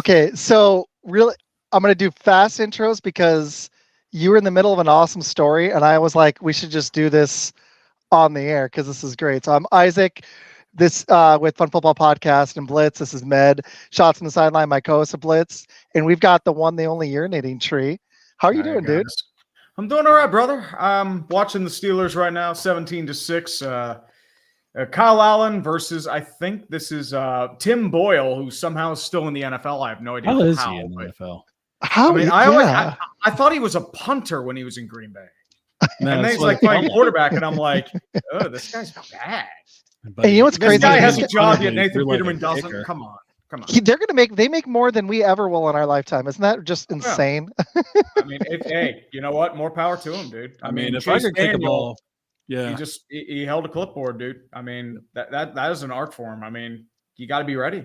Okay, so really, I'm gonna do fast intros because you were in the middle of an awesome story, and I was like, we should just do this on the air because this is great. So I'm Izac, this with Fun Football Podcast and Blitz. This is Med, Shots from the Sideline, my co-host of Blitz, and we've got the one, the only Urinating Tree. How are you doing, dude? I'm doing all right, brother. I'm watching the Steelers right now, 17-6. Kyle Allen versus, I think this is Tim Boyle, who somehow is still in the NFL. I have no idea how is he in the NFL. I thought he was a punter when he was in Green Bay. No, and then he's like playing quarterback, and I'm like, oh, this guy's bad. But and you know what's crazy? This guy has a job yet Nathan Peterman doesn't. Kicker. Come on. They make more than we ever will in our lifetime. Isn't that just insane? Yeah. I mean, hey, you know what? More power to him, dude. I mean, if I could kick a ball, yeah, he held a clipboard, dude. I mean, that is an art form. I mean, you got to be ready.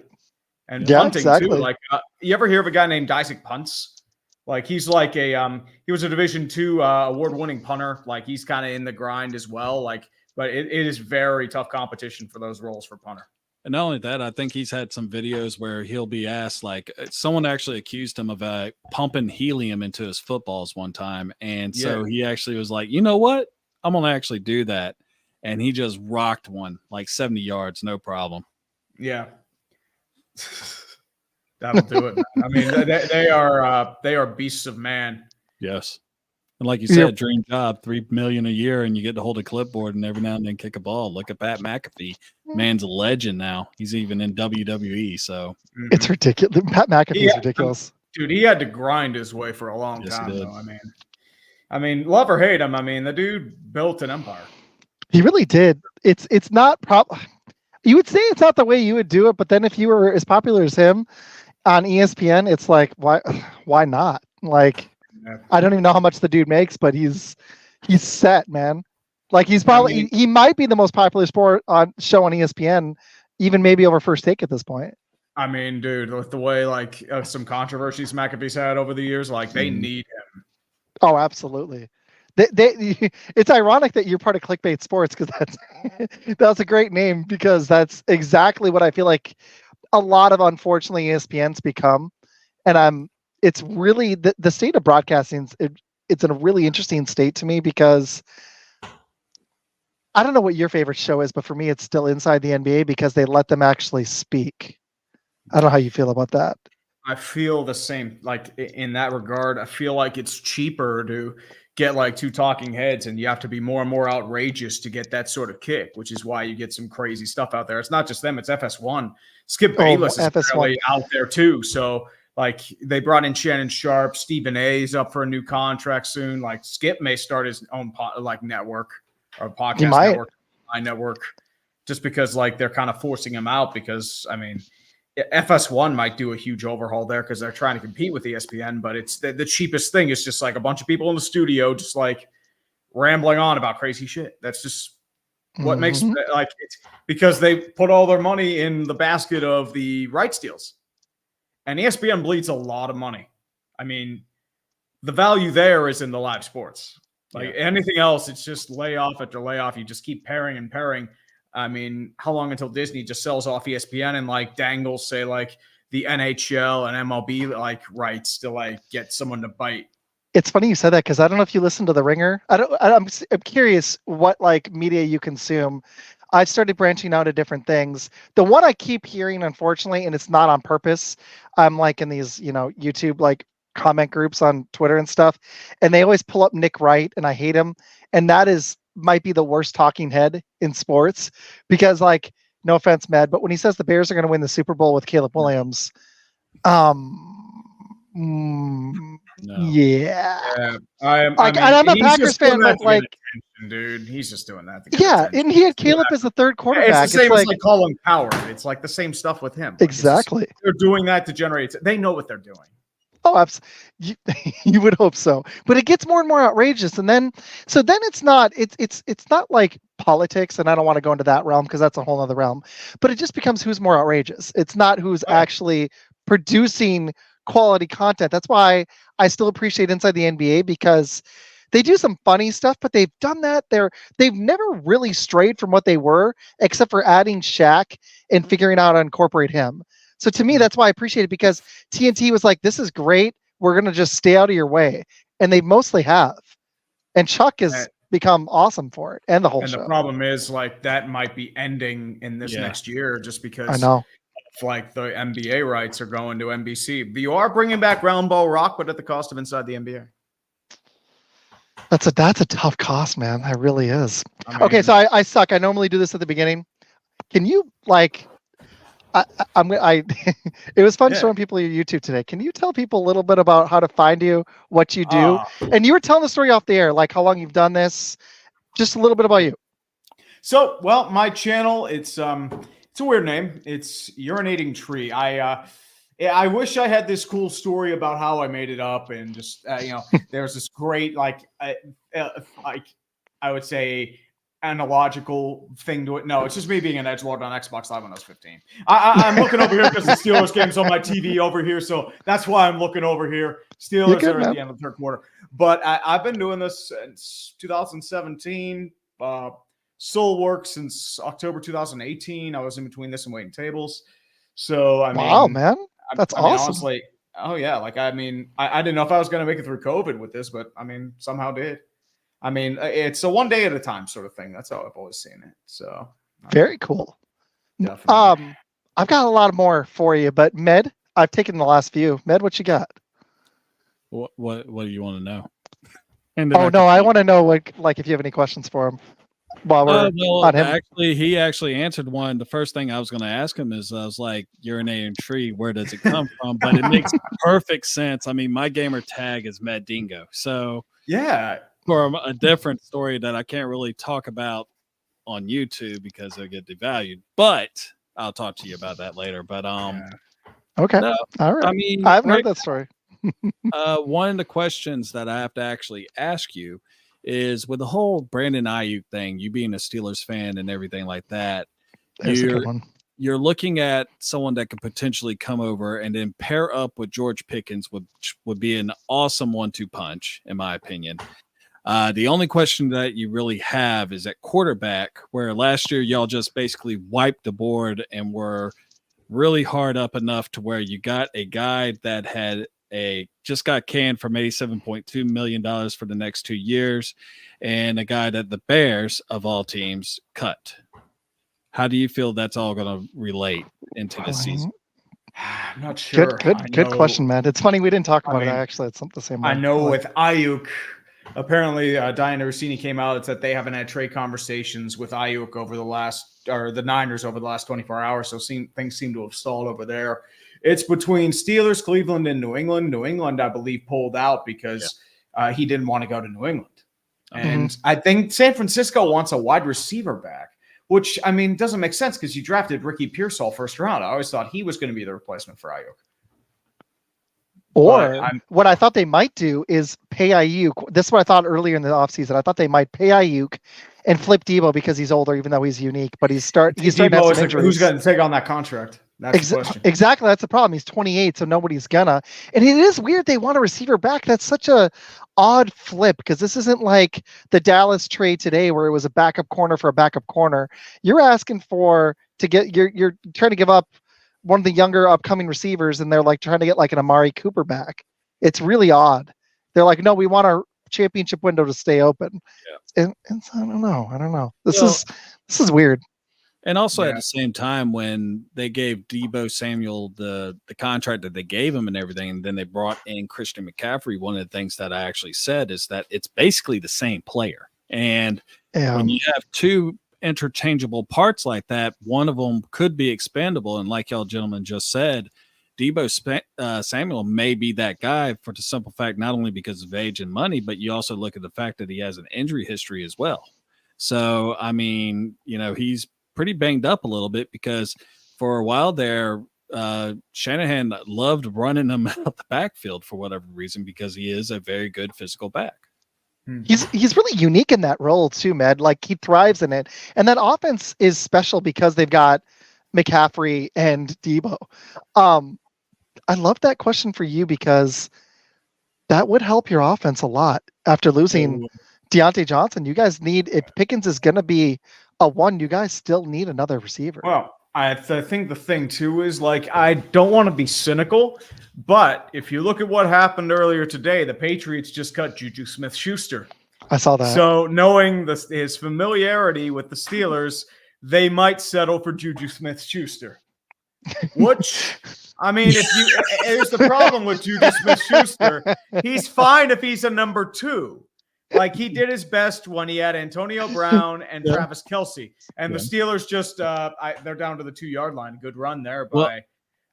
And punting too. Like, you ever hear of a guy named Izac punts? Like he's like he was a Division II award-winning punter. Like he's kind of in the grind as well. Like, but it is very tough competition for those roles for punter. And not only that, I think he's had some videos where he'll be asked, like someone actually accused him of pumping helium into his footballs one time. And so he actually was like, you know what? I'm going to actually do that. And he just rocked one like 70 yards, no problem. Yeah. That'll do it, man. I mean, they are beasts of man. Yes. And like you said, dream job, $3 million a year, and you get to hold a clipboard and every now and then kick a ball. Look at Pat McAfee. Man's a legend now. He's even in WWE. So it's ridiculous. Pat McAfee's ridiculous. Dude, he had to grind his way for a long time, though. I mean, love or hate him, I mean, the dude built an empire. He really did. It's not you would say it's not the way you would do it, but then if you were as popular as him on ESPN, it's like why not? Like I don't even know how much the dude makes, but he's set, man. Like he's probably he might be the most popular sport show on ESPN, even maybe over First Take at this point. I mean, dude, with the way like some controversies McAfee's had over the years, like they need him. Oh, absolutely. It's ironic that you're part of Clickbait Sports because that's a great name because that's exactly what I feel like a lot of unfortunately ESPN's become, and it's really the state of broadcasting. It's in a really interesting state to me because I don't know what your favorite show is, but for me, it's still Inside the NBA because they let them actually speak. I don't know how you feel about that. I feel the same. Like in that regard, I feel like it's cheaper to get like two talking heads, and you have to be more and more outrageous to get that sort of kick, which is why you get some crazy stuff out there. It's not just them; it's FS1. Skip Bayless is really out there too. So. Like they brought in Shannon Sharp, Stephen A's up for a new contract soon. Like Skip may start his own network or podcast network, just because like they're kind of forcing him out. Because I mean, FS1 might do a huge overhaul there because they're trying to compete with ESPN. But it's the cheapest thing is just like a bunch of people in the studio just like rambling on about crazy shit. That's just what makes like it's because they put all their money in the basket of the rights deals. And ESPN bleeds a lot of money. I mean, the value there is in the live sports. Like anything else, it's just layoff after layoff. You just keep pairing and pairing. I mean, how long until Disney just sells off ESPN and like dangles, say, like the NHL and MLB like rights to like get someone to bite? It's funny you said that because I don't know if you listen to The Ringer. I'm curious what like media you consume. I've started branching out to different things. The one I keep hearing, unfortunately, and it's not on purpose, I'm like in these, YouTube like comment groups on Twitter and stuff, and they always pull up Nick Wright, and I hate him. And that might be the worst talking head in sports because, like, no offense, Med, but when he says the Bears are going to win the Super Bowl with Caleb Williams, yeah. I'm a Packers fan, but like, dude, he's just doing that. And he had Caleb as the third quarterback. It's the same as like Colin Coward. It's like the same stuff with him. Exactly. They're doing that to generate. They know what they're doing. Oh, absolutely. You would hope so, but it gets more and more outrageous, and then it's not like politics, and I don't want to go into that realm because that's a whole other realm. But it just becomes who's more outrageous. It's not who's actually producing quality content. That's why I still appreciate Inside the NBA because they do some funny stuff, but they've done that. They've never really strayed from what they were, except for adding Shaq and figuring out how to incorporate him. So to me, that's why I appreciate it, because TNT was like, this is great. We're going to just stay out of your way. And they mostly have. And Chuck has become awesome for it, and the whole show. And the problem is, like, that might be ending in this next year just because I know. Like the NBA rights are going to NBC. You are bringing back Round Ball Rock, but at the cost of Inside the NBA. That's a tough cost, man. That really is. I mean, okay, so I suck. I normally do this at the beginning. Can you like? It was fun showing people your YouTube today. Can you tell people a little bit about how to find you, what you do? And you were telling the story off the air, like how long you've done this. Just a little bit about you. So, well, my channel, it's a weird name. It's Urinating Tree. I wish I had this cool story about how I made it up, and just there's this great like I would say analogical thing to it. No, it's just me being an edgelord on Xbox Live when I was 15. I'm looking over here because the Steelers game's on my TV over here, so that's why I'm looking over here. Steelers are at the end of the third quarter, but I've been doing this since 2017. Soul work since October 2018. I was in between this and waiting tables. So I mean, wow, man, that's awesome. Honestly, oh yeah, like I mean, I didn't know if I was going to make it through COVID with this, but I mean, somehow did. I mean, it's a one day at a time sort of thing. That's how I've always seen it. So very cool. Definitely. I've got a lot more for you, but Med, I've taken the last few. Med, what you got? What do you want to know? I want to know like if you have any questions for him. While we're on him. Actually, he actually answered one. The first thing I was going to ask him is, I was like, "Urinating Tree, where does it come from?" But it makes perfect sense. I mean, my gamer tag is Mad Dingo, so yeah. For a different story that I can't really talk about on YouTube because it'll get devalued, but I'll talk to you about that later. But okay, all right. I mean, I've heard that story. One of the questions that I have to actually ask you is, with the whole Brandon Ayuk thing, you being a Steelers fan and everything like that, you're looking at someone that could potentially come over and then pair up with George Pickens, which would be an awesome 1-2 punch, in my opinion. The only question that you really have is at quarterback, where last year y'all just basically wiped the board and were really hard up enough to where you got a guy that had just got canned from $87.2 million for the next 2 years, and a guy that the Bears of all teams cut. How do you feel that's all going to relate into this season? I'm not sure. Good question, man. It's funny we didn't talk about it. Actually, it's the same. I know with Ayuk, apparently Diana Rossini came out and said they haven't had trade conversations with Ayuk over the Niners over the last 24 hours. So things seem to have stalled over there. It's between Steelers, Cleveland, and New England. New England, I believe, pulled out because he didn't want to go to New England. And I think San Francisco wants a wide receiver back, which, I mean, doesn't make sense because you drafted Ricky Pearsall first round. I always thought he was going to be the replacement for Ayuk. Or what I thought they might do is pay Ayuk. This is what I thought earlier in the offseason. I thought they might pay Ayuk and flip Debo because he's older, even though he's unique. But he's starting to have some injuries. Who's going to take on that contract? That's the question. Exactly. That's the problem. He's 28, so nobody's gonna. And it is weird they want a receiver back. That's such a odd flip because this isn't like the Dallas trade today where it was a backup corner for a backup corner. You're asking you're trying to give up one of the younger upcoming receivers, and they're like trying to get like an Amari Cooper back. It's really odd. They're like, no, we want our championship window to stay open. Yeah. And I don't know. This is weird. And also at the same time, when they gave Deebo Samuel the contract that they gave him and everything, and then they brought in Christian McCaffrey, one of the things that I actually said is that it's basically the same player. And when you have two interchangeable parts like that, one of them could be expandable. And like y'all gentlemen just said, Deebo Samuel may be that guy for the simple fact, not only because of age and money, but you also look at the fact that he has an injury history as well. So, I mean, he's pretty banged up a little bit because for a while there, Shanahan loved running him out the backfield for whatever reason, because he is a very good physical back. He's really unique in that role too, Med. Like he thrives in it. And that offense is special because they've got McCaffrey and Deebo. I love that question for you because that would help your offense a lot after losing Deontay Johnson. You guys need, if Pickens is going to be a one, you guys still need another receiver. Well, I think the thing too is like, I don't want to be cynical, but if you look at what happened earlier today, the Patriots just cut Juju Smith-Schuster. I saw that. So knowing his familiarity with the Steelers, they might settle for Juju Smith-Schuster. Which, I mean, here's the problem with Juju Smith-Schuster. He's fine if he's a number 2. Like, he did his best when he had Antonio Brown and Travis Kelce. And the Steelers just, they're down to the 2-yard line. Good run there by,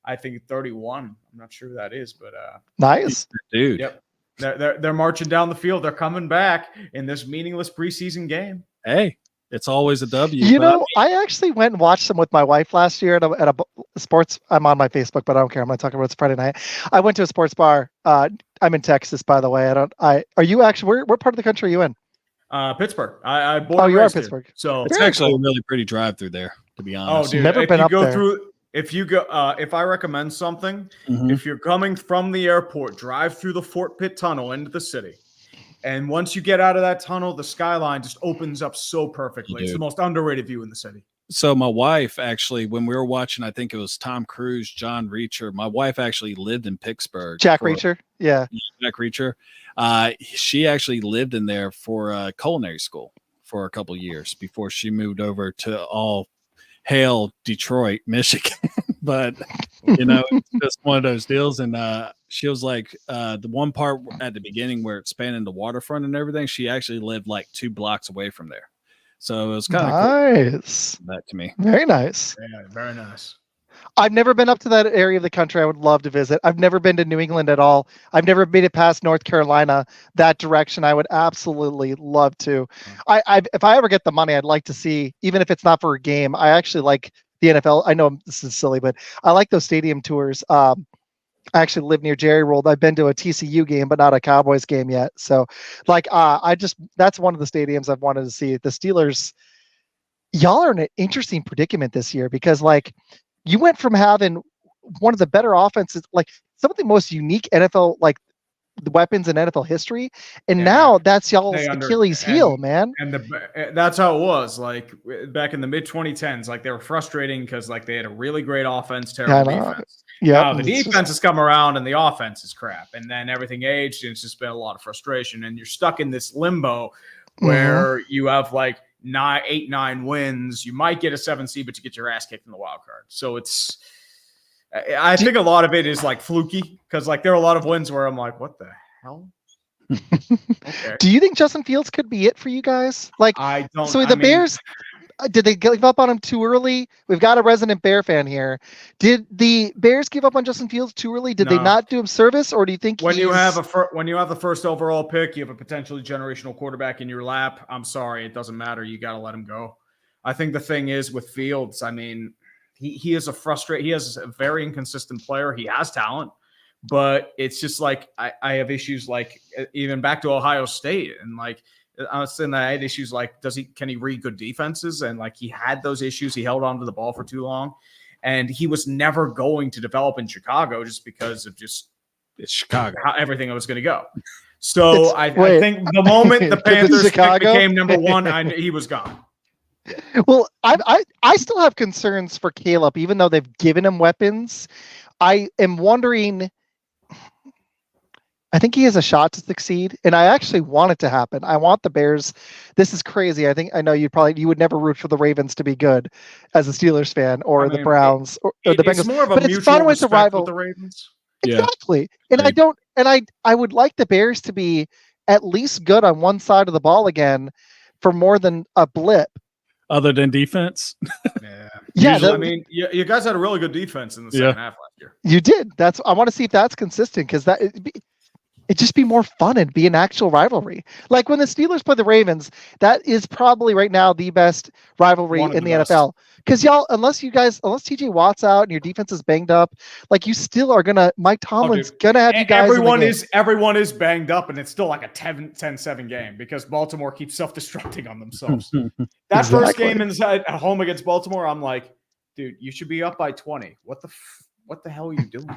I think, 31. I'm not sure who that is, but nice. Dude. Yep. They're marching down the field. They're coming back in this meaningless preseason game. Hey, it's always a W. You know, I actually went and watched them with my wife last year at a sports. I'm on my Facebook, but I don't care. I'm not talking about it's Friday night. I went to a sports bar. I'm in Texas, by the way. Are you actually? What part of the country are you in? Pittsburgh. You are Pittsburgh. Here, so it's actually a really pretty drive through there, to be honest. Oh, dude, never been up there. If I recommend something, if you're coming from the airport, drive through the Fort Pitt Tunnel into the city. And once you get out of that tunnel, the skyline just opens up so perfectly. It's the most underrated view in the city. So my wife actually, when we were watching, I think it was Tom Cruise, John Reacher, my wife actually lived in Pittsburgh. Jack Reacher? Yeah. Jack Reacher. She actually lived in there for culinary school for a couple of years before she moved over to all hail Detroit, Michigan. But, you know, it's just one of those deals. And she was like, the one part at the beginning where it's spanning the waterfront and everything, she actually lived like 2 blocks away from there. So it was kind of nice. Cool. That to me. Very nice. Yeah, very nice. I've never been up to that area of the country. I would love to visit. I've never been to New England at all. I've never made it past North Carolina, that direction. I would absolutely love to. If I ever get the money, I'd like to see, even if it's not for a game. I actually like the NFL. I know this is silly, but I like those stadium tours. I actually live near Jerry World. I've been to a TCU game, but not a Cowboys game yet. So, like, that's one of the stadiums I've wanted to see. The Steelers, y'all are in an interesting predicament this year because, like, you went from having one of the better offenses, like some of the most unique NFL, like the weapons in NFL history, and now that's y'all's Achilles heel, man. And that's how it was. Like back in the mid 2010s, like they were frustrating because like they had a really great offense, terrible defense. Yeah, the defense has come around and the offense is crap, and then everything aged, and it's just been a lot of frustration, and you're stuck in this limbo where you have like 8-9 wins. You might get a 7 seed, but you get your ass kicked in the wild card. So I think a lot of it is like fluky because like there are a lot of wins where I'm like, what the hell? Okay. Do you think Justin Fields could be it for you guys? Like, I don't. So Bears, did they give up on him too early? We've got a resident Bear fan here. Did the Bears give up on Justin Fields too early? Did they not do him service, or do you think when you have the first overall pick, you have a potentially generational quarterback in your lap? I'm sorry, it doesn't matter. You got to let him go. I think the thing is with Fields, I mean, he is he is a very inconsistent player. He has talent, but it's just like I have issues like even back to Ohio State and like. I was saying that I had issues like, can he read good defenses? And like he had those issues. He held on to the ball for too long, and he was never going to develop in Chicago just because of it's Chicago, how everything was going to go. So I think the moment the Panthers became number 1, he was gone. Well, I still have concerns for Caleb, even though they've given him weapons. I am wondering. I think he has a shot to succeed, and I actually want it to happen. I want the Bears. This is crazy. I know you would never root for the Ravens to be good as a Steelers fan, or the Browns, or the Bengals. It's more of a mutual respect with the Ravens. Exactly, and I would like the Bears to be at least good on one side of the ball again for more than a blip. Other than defense, I mean, you guys had a really good defense in the second half last year. You did. I want to see if that's consistent because it'd just be more fun and be an actual rivalry. Like when the Steelers play the Ravens, that is probably right now the best rivalry in the NFL. Because unless TJ Watt's out and your defense is banged up, like you still are Mike Tomlin's gonna have you guys. Everyone is banged up, and it's still like a 10-7 game because Baltimore keeps self-destructing on themselves. That first game at home against Baltimore, I'm like, dude, you should be up by 20. What the hell are you doing?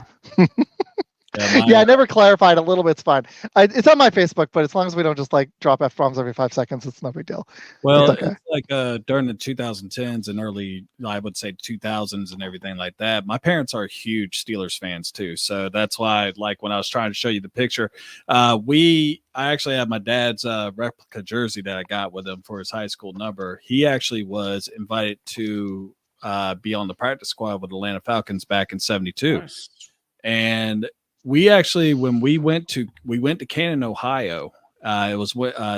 Yeah, I never clarified. A little bit's fine. It's on my Facebook, but as long as we don't just like drop F-bombs every 5 seconds, it's no big deal. Well, it's, okay. It's like during the 2010s and early, I would say 2000s and everything like that. My parents are huge Steelers fans too, so that's why, like when I was trying to show you the picture, I actually have my dad's replica jersey that I got with him for his high school number. He actually was invited to be on the practice squad with the Atlanta Falcons back in '72, nice. And we actually, when we went to Canton, Ohio. It was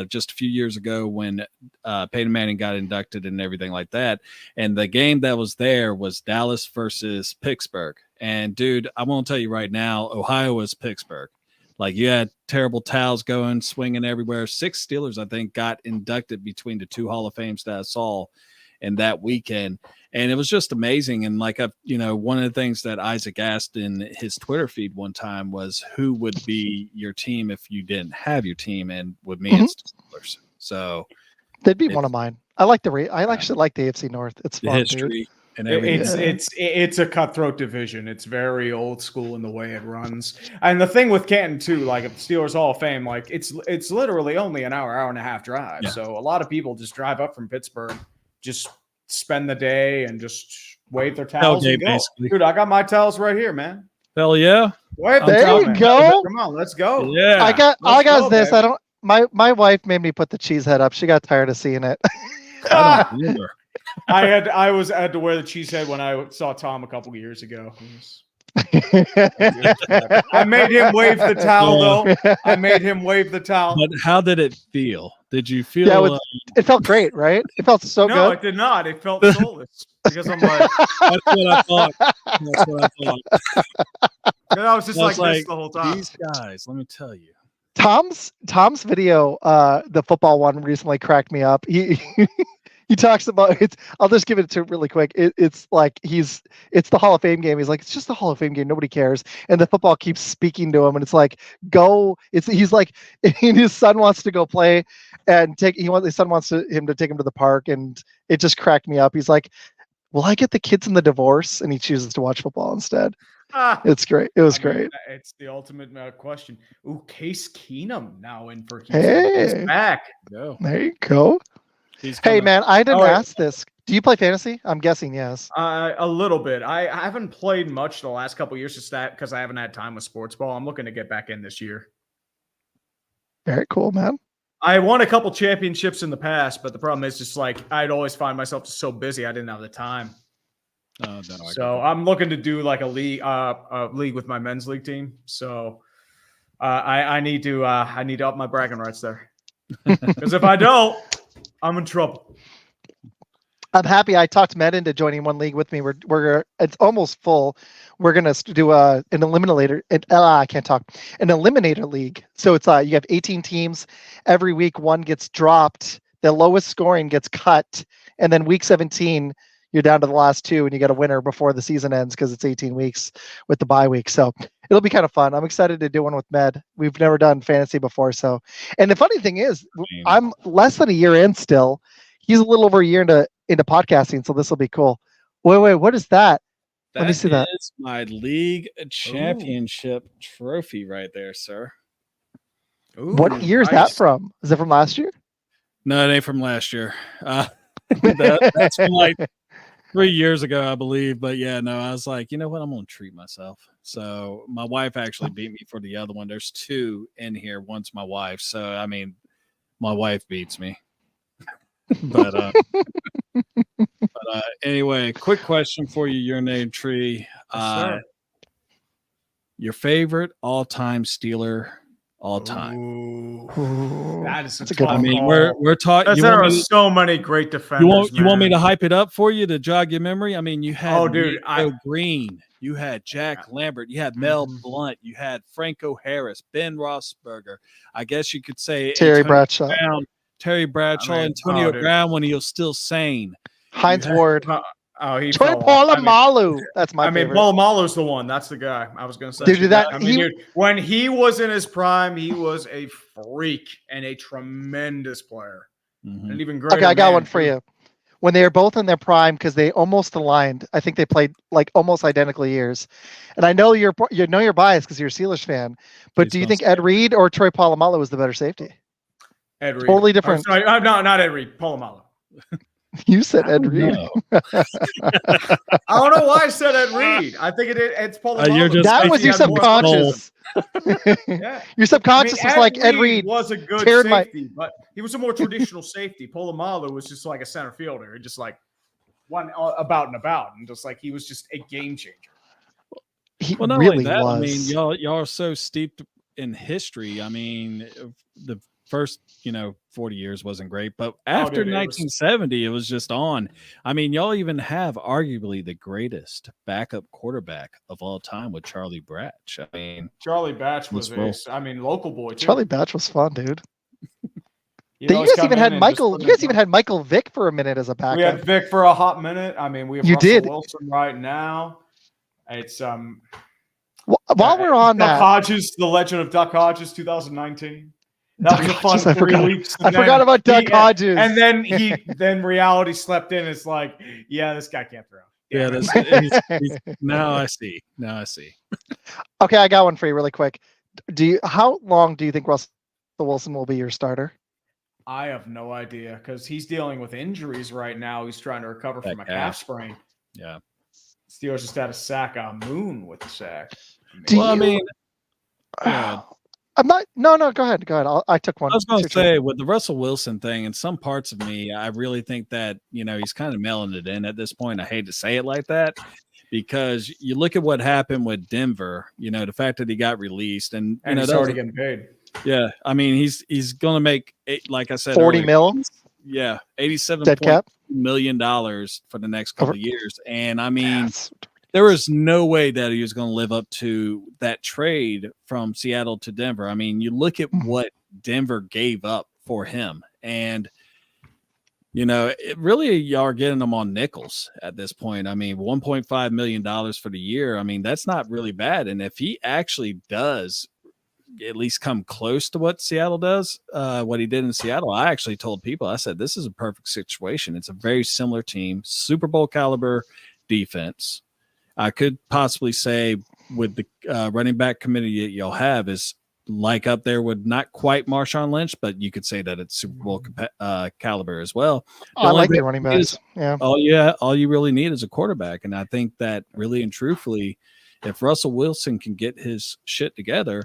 just a few years ago when Peyton Manning got inducted and everything like that. And the game that was there was Dallas versus Pittsburgh. And, dude, I won't tell you right now, Ohio is Pittsburgh. Like, you had terrible towels going, swinging everywhere. 6 Steelers, I think, got inducted between the 2 Hall of Fames that I saw in that weekend. And it was just amazing. And like, one of the things that Izac asked in his Twitter feed one time was who would be your team if you didn't have your team. And with me, it's the Steelers. So they'd be one of mine. I actually like the AFC North. It's fun, history. Dude. And everything. It's a cutthroat division. It's very old school in the way it runs. And the thing with Canton too, like at the Steelers Hall of Fame, like it's literally only an hour and a half drive. Yeah. So a lot of people just drive up from Pittsburgh, just spend the day and just wave their towels and go. Dude, I got my towels right here, man. Hell yeah. There you go. Come on, let's go. Yeah. I got this. Baby. I don't my wife made me put the cheese head up. She got tired of seeing it. I don't either. I had to wear the cheese head when I saw Tom a couple of years ago. I made him wave the towel, though. I made him wave the towel. But how did it feel? Did you feel? Yeah, it felt great, right? It felt so good. No, it did not. It felt soulless because I'm like, that's what I thought. That's what I thought. And I was just like this the whole time. These guys, let me tell you. Tom's video, the football one recently cracked me up. He talks about it. I'll just give it to him really quick. It's like it's the Hall of Fame game. He's like, it's just the Hall of Fame game. Nobody cares. And the football keeps speaking to him, and it's like, go. He's like, and his son wants to go play, and his son wants him to take him to the park, and it just cracked me up. He's like, will I get the kids in the divorce? And he chooses to watch football instead. It's great. It was great. It's the ultimate question. Ooh, Case Keenum now in for Houston. Hey, he's back. Go. There you go. Hey man, I didn't ask this. Do you play fantasy? I'm guessing yes. A little bit. I haven't played much the last couple of years just that because I haven't had time with sports ball. I'm looking to get back in this year. Very cool, man. I won a couple championships in the past, but the problem is just like I'd always find myself just so busy I didn't have the time. No, so I'm looking to do like a league with my men's league team. So I need to up my bragging rights there because if I don't, I'm in trouble. I'm happy I talked Med into joining one league with me. We're it's almost full. We're gonna do an eliminator. I can't talk. An eliminator league. So it's you have 18 teams. Every week one gets dropped. The lowest scoring gets cut, and then week 17 you're down to the last 2, and you get a winner before the season ends because it's 18 weeks with the bye week. So it'll be kind of fun. I'm excited to do one with Med. We've never done fantasy before. So, and the funny thing is, I'm less than a year in still. He's a little over a year into podcasting, so this will be cool. Wait, what is that? Let me see that. That is my league championship trophy right there, sir. Ooh, what year is that from? Is it from last year? No, it ain't from last year. That's from like 3 years ago, I believe. But yeah, no, I was like, you know what? I'm going to treat myself. So my wife actually beat me for the other one. There's 2 in here. One's my wife. So, I mean, my wife beats me. But anyway, quick question for you, Urinating Tree. Your favorite all-time Steeler all time? Ooh. That's a good one. I mean, we're talking. There are so many great defenders. You want me to hype it up for you to jog your memory? I mean, you had Nico Green, you had Jack Lambert, you had Mel Blount, you had Franco Harris, Ben Roethlisberger. I guess you could say Terry Bradshaw, Antonio Brown when he was still sane. Heinz Ward. Troy Polamalu. That's my favorite. Polamalu's the one. That's the guy I was going to say. Dude, when he was in his prime, he was a freak and a tremendous player. Mm-hmm. And even greater. Okay, I got one for you. when they were both in their prime because they almost aligned. I think they played like almost identical years. And I know you're biased because you're a Steelers fan, but Please do you don't think say Ed Reed or Troy Polamalu was the better safety? Ed Reed. Totally different. Sorry, not Ed Reed. Polamalu. You said Ed Reed. know. I don't know why I said Ed Reed. I think it's Polamalu. You're just That thinking was your he had more subconscious. Yeah. Your subconscious was like Ed Reed was a good teared my- safety, but he was a more traditional safety. Polamalu was just like a center fielder, and just like one about and about, and just like he was just a game changer. He Well, not really only that, was. I mean, y'all are so steeped in history. I mean, the first 40 years wasn't great, but after 1970, it was just on. I mean, y'all even have arguably the greatest backup quarterback of all time with Charlie Batch. I mean, Charlie Batch was local boy too. Charlie Batch was fun, dude. You You guys even had Michael. You guys even had Michael Vick for a minute as a backup. We had Vick for a hot minute. I mean, we have Russell Wilson right now. It's while we're on Duck that, Hodges, the legend of Duck Hodges, 2019. That was a fun 3 weeks. I forgot about Duck Hodges. And then reality slept in. It's like, yeah, this guy can't throw. Yeah, now I see. Okay, I got one for you really quick. How long do you think Russell Wilson will be your starter? I have no idea because he's dealing with injuries right now. He's trying to recover from a calf sprain. Yeah. Steelers just had a sack on Moon with the sack. I'm not. No. Go ahead. I took one. I was going to say with the Russell Wilson thing, in some parts of me, I really think that he's kind of mailing it in at this point. I hate to say it like that because you look at what happened with Denver. The fact that he got released and he's already getting paid. Yeah, I mean he's going to make like I said, 40 mil. Yeah, $87 million for the next couple of years, and I mean. There was no way that he was going to live up to that trade from Seattle to Denver. I mean, you look at what Denver gave up for him, and really y'all are getting them on nickels at this point. I mean, $1.5 million for the year. I mean, that's not really bad. And if he actually does at least come close to what Seattle does, what he did in Seattle, I actually told people, I said, this is a perfect situation. It's a very similar team, Super Bowl caliber defense. I could possibly say with the running back committee that y'all have is like up there with not quite Marshawn Lynch, but you could say that it's Super Bowl caliber as well. I like the running backs. All you really need is a quarterback. And I think that really and truthfully, if Russell Wilson can get his shit together,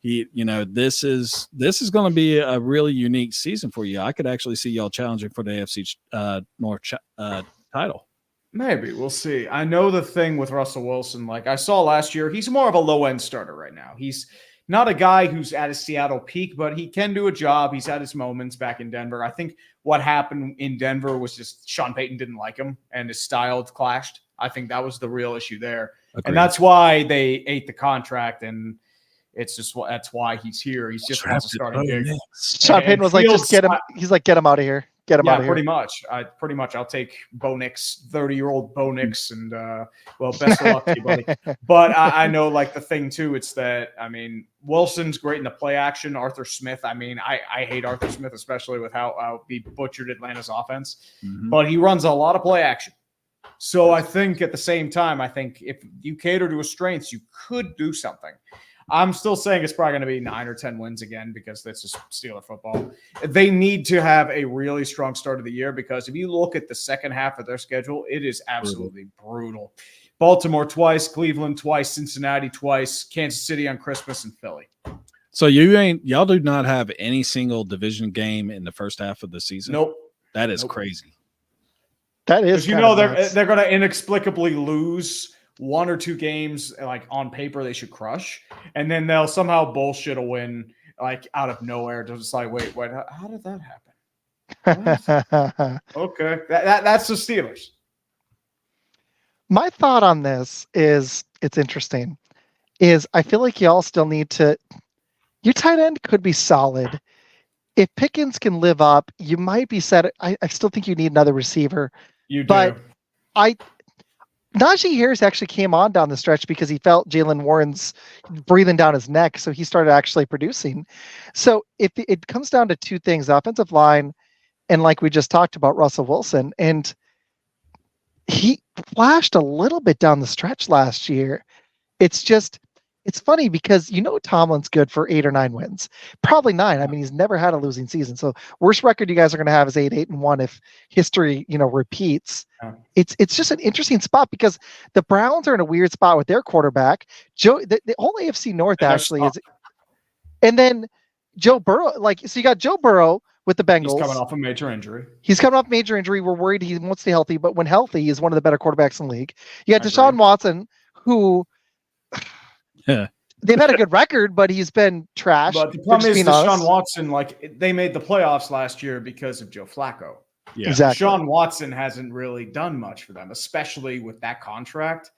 this is going to be a really unique season for you. I could actually see y'all challenging for the AFC North title. Maybe we'll see. I know the thing with Russell Wilson, like I saw last year, he's more of a low end starter right now. He's not a guy who's at his Seattle peak, but he can do a job. He's had his moments back in Denver. I think what happened in Denver was just Sean Payton didn't like him and his style clashed. I think that was the real issue there. Agreed. And that's why they ate the contract. And that's why he's here. He's just wants to start a gig. Sean Payton was like, just get him. He's like, get him out of here. Get him out of here. Pretty much. I'll take Bo Nix, 30-year-old Bo Nix, and best of luck to you, buddy. But I know, like the thing too, it's that Wilson's great in the play action. Arthur Smith. I hate Arthur Smith, especially with how he butchered Atlanta's offense. Mm-hmm. But he runs a lot of play action. So I think at the same time, if you cater to his strengths, you could do something. I'm still saying it's probably going to be 9 or 10 wins again because that's just Steeler football. They need to have a really strong start of the year because if you look at the second half of their schedule, it is absolutely brutal. Baltimore twice, Cleveland twice, Cincinnati twice, Kansas City on Christmas, and Philly. So y'all do not have any single division game in the first half of the season? Nope. That is crazy. That is, they're going to inexplicably lose one or two games, like on paper they should crush, and then they'll somehow bullshit a win like out of nowhere. Just like, wait, how did that happen? Okay, that's the Steelers. My thought on this is it's interesting. I feel like y'all still need to. Your tight end could be solid. If Pickens can live up, you might be set. I still think you need another receiver. You do. But Najee Harris actually came on down the stretch because he felt Jaylen Warren's breathing down his neck, so he started actually producing. So if it comes down to two things, the offensive line and like we just talked about Russell Wilson, and he flashed a little bit down the stretch last year. It's funny because Tomlin's good for 8 or 9 wins, probably 9. I mean, he's never had a losing season. So worst record you guys are going to have is 8-1 if history, repeats. Yeah. It's just an interesting spot because the Browns are in a weird spot with their quarterback. The whole AFC North actually is, and then Joe Burrow. So you got Joe Burrow with the Bengals. He's coming off a major injury. We're worried he won't stay healthy, but when healthy, he's one of the better quarterbacks in the league. You got Deshaun Watson, who. Yeah. They've had a good record, but he's been trashed. But the problem is Deshaun Watson, they made the playoffs last year because of Joe Flacco. Yeah. Exactly. Deshaun Watson hasn't really done much for them, especially with that contract.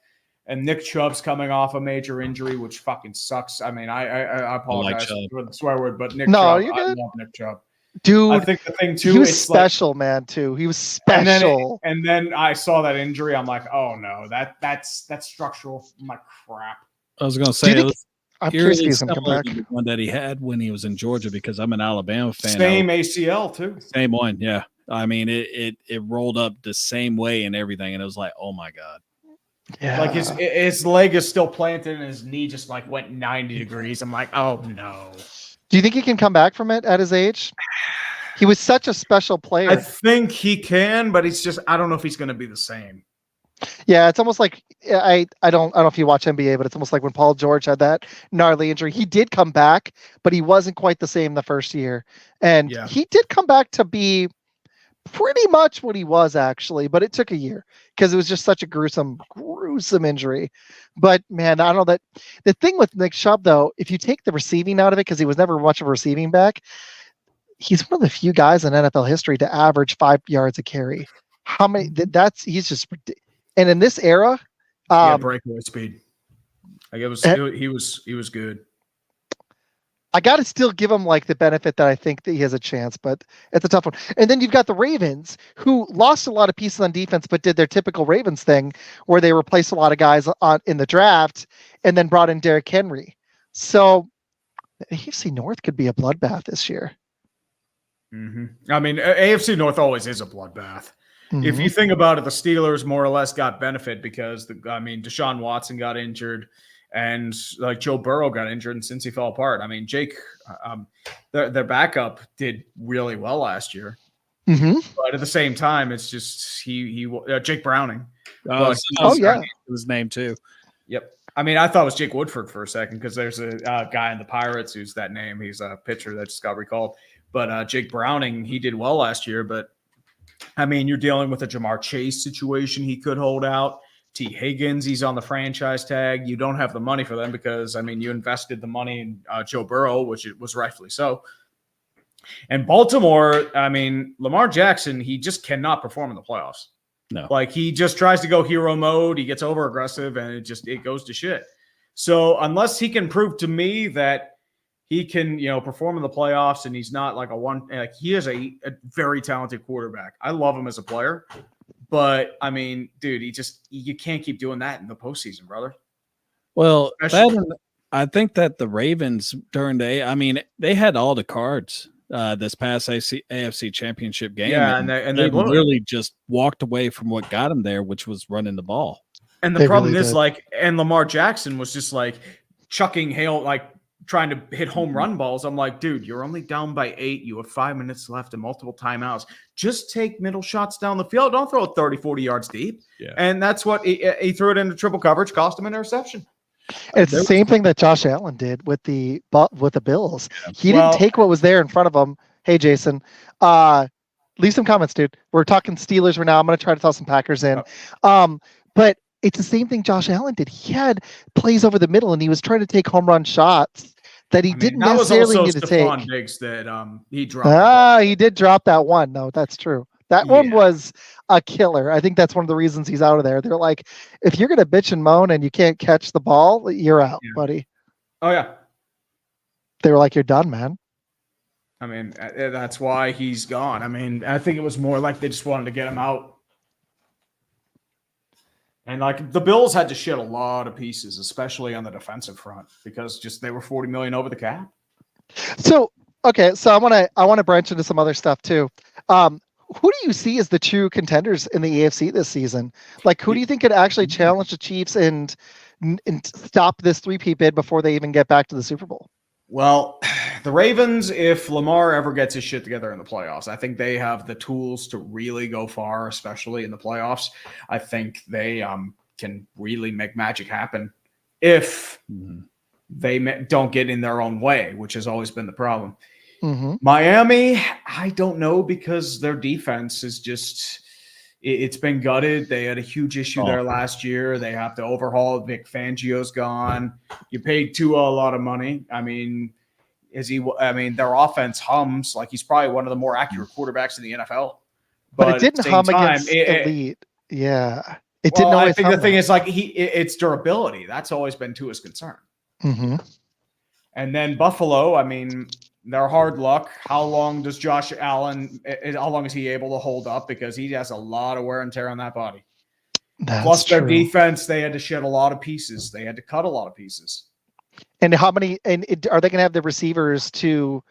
And Nick Chubb's coming off a major injury, which fucking sucks. I mean, I apologize for the swear word, but Chubb, you're good. I love Nick Chubb. Dude, I think the thing too, he was special, man. Too, he was special. And then I saw that injury. I'm like, oh no, that's structural. I'm like, crap. I was going to say, I'm curious if he's going to come back. The one that he had when he was in Georgia, because I'm an Alabama fan. Same ACL too. Same one, yeah. I mean, it rolled up the same way and everything, and it was like, oh my god. Yeah. Like his leg is still planted, and his knee just went 90 degrees. I'm like, oh no. Do you think he can come back from it at his age? He was such a special player. I think he can, but I don't know if he's going to be the same. Yeah, it's almost like I don't know if you watch NBA, but it's almost like when Paul George had that gnarly injury. He did come back, but he wasn't quite the same the first year. And he did come back to be pretty much what he was actually, but it took a year because it was just such a gruesome injury. But man, I don't know that the thing with Nick Chubb though, if you take the receiving out of it, because he was never much of a receiving back, he's one of the few guys in NFL history to average 5 yards a carry. How many? He's just. And in this era, breakaway speed. Like he was good. I got to still give him the benefit that I think that he has a chance, but it's a tough one. And then you've got the Ravens, who lost a lot of pieces on defense, but did their typical Ravens thing where they replaced a lot of guys in the draft and then brought in Derrick Henry. So the AFC North could be a bloodbath this year. Mm-hmm. I mean, AFC North always is a bloodbath. Mm-hmm. If you think about it, the Steelers more or less got benefit because Deshaun Watson got injured and Joe Burrow got injured, and since he fell apart, I mean, Jake, their backup did really well last year. Mm-hmm. But at the same time, it's just Jake Browning. His name too. Yep. I mean, I thought it was Jake Woodford for a second because there's a guy in the Pirates who's that name. He's a pitcher that just got recalled. But Jake Browning, he did well last year, but I mean, you're dealing with a Jamar Chase situation. He could hold out. T. Higgins, he's on the franchise tag. You don't have the money for them because, I mean, you invested the money in Joe Burrow, which it was rightfully so. And Baltimore, I mean, Lamar Jackson, he just cannot perform in the playoffs. No. He just tries to go hero mode. He gets over aggressive and it goes to shit. So unless he can prove to me that he can, perform in the playoffs, and he's not he is a very talented quarterback. I love him as a player, but I mean, dude, you can't keep doing that in the postseason, brother. Well, I think that the Ravens they had all the cards this past AFC Championship game. Yeah, and they really just walked away from what got them there, which was running the ball. And the problem is and Lamar Jackson was just chucking trying to hit home run balls. I'm like, dude, you're only down by 8. You have 5 minutes left and multiple timeouts. Just take middle shots down the field. Don't throw it 30, 40 yards deep. Yeah. And that's what he threw it into triple coverage, cost him an interception. It's the same thing that Josh Allen did with the Bills. Yeah. He didn't take what was there in front of him. Hey, Jason, leave some comments, dude. We're talking Steelers right now. I'm going to try to throw some Packers in. But it's the same thing Josh Allen did. He had plays over the middle, and he was trying to take home run shots that he didn't necessarily need to take. Stephon Diggs that he dropped. He did drop that one. No, that's true. That one was a killer. I think that's one of the reasons he's out of there. They're like, if you're going to bitch and moan and you can't catch the ball, you're out, buddy. Oh, yeah. They were like, you're done, man. I mean, that's why he's gone. I mean, I think it was more like they just wanted to get him out. And the Bills had to shed a lot of pieces, especially on the defensive front, because they were $40 million over the cap. So Okay, so I want to branch into some other stuff too. Who do you see as the true contenders in the AFC this season? Like, who do you think could actually challenge the Chiefs and stop this 3-peat bid before they even get back to the Super Bowl? Well, the Ravens, if Lamar ever gets his shit together in the playoffs, I think they have the tools to really go far, especially in the playoffs. I think they can really make magic happen if they don't get in their own way, which has always been the problem. Mm-hmm. Miami, I don't know, because their defense is just it's been gutted. They had a huge issue there last year. They have to overhaul. Vic Fangio's gone. You paid Tua a lot of money. I mean, their offense hums like he's probably one of the more accurate quarterbacks in the NFL. But it didn't hum against elite. Yeah. It didn't always I think hum. the thing is, like, it's durability. That's always been Tua's concern. Mm-hmm. And then Buffalo, I mean, they're hard luck. How long does Josh Allen, how long is he able to hold up? Because he has a lot of wear and tear on that body. Plus their defense, they had to shed a lot of pieces. They had to cut a lot of pieces. And are they going to have the receivers to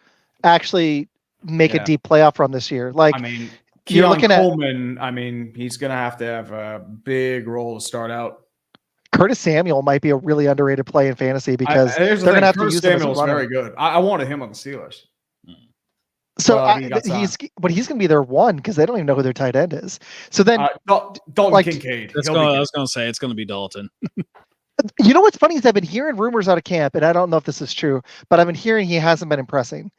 actually make a deep playoff run this year? Like, I mean, you're looking Coleman, I mean, he's going to have a big role to start out. Curtis Samuel might be a really underrated play in fantasy because they're going to have Curtis to use Samuel's very good. I wanted him on the Steelers. So he's going to be their one because they don't even know who their tight end is. So then Dalton Kincaid. I was going to say it's going to be Dalton. You know what's funny is I've been hearing rumors out of camp, and I don't know if this is true, but I've been hearing he hasn't been impressing.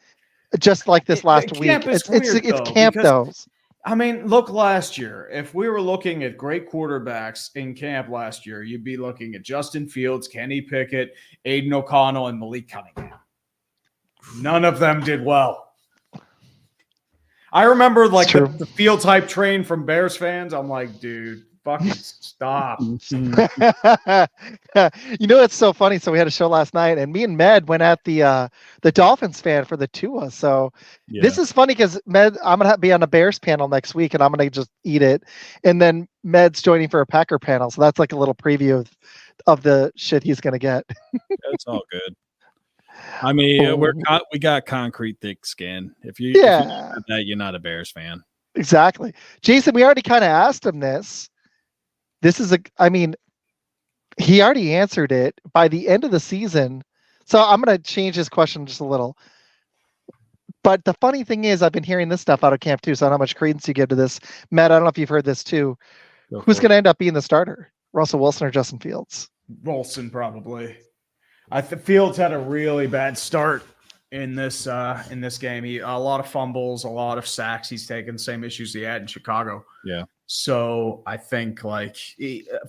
Just like this last week, it's camp though. I mean, look, last year, if we were looking at great quarterbacks in camp last year, you'd be looking at Justin Fields, Kenny Pickett, Aiden O'Connell, and Malik Cunningham. None of them did well. I remember the Fields hype train from Bears fans. I'm like, dude, fucking stop. You know, it's so funny. So we had a show last night, and me and Med went at the Dolphins fan for the Tua. So this is funny because Med, I'm gonna be on a Bears panel next week, and I'm gonna just eat it. And then Med's joining for a Packer panel, so that's like a little preview of the shit he's gonna get. That's all good. I mean, we got concrete thick skin. If you that, you're not a Bears fan. Exactly, Jason. We already kind of asked him this. This is he already answered it by the end of the season. So I'm going to change his question just a little. But the funny thing is, I've been hearing this stuff out of camp too. So I don't know how much credence you give to this. Matt, I don't know if you've heard this too. Who's going to end up being the starter? Russell Wilson or Justin Fields? Wilson, probably. Fields had a really bad start in this game. A lot of fumbles, a lot of sacks. He's taken the same issues he had in Chicago. Yeah. So I think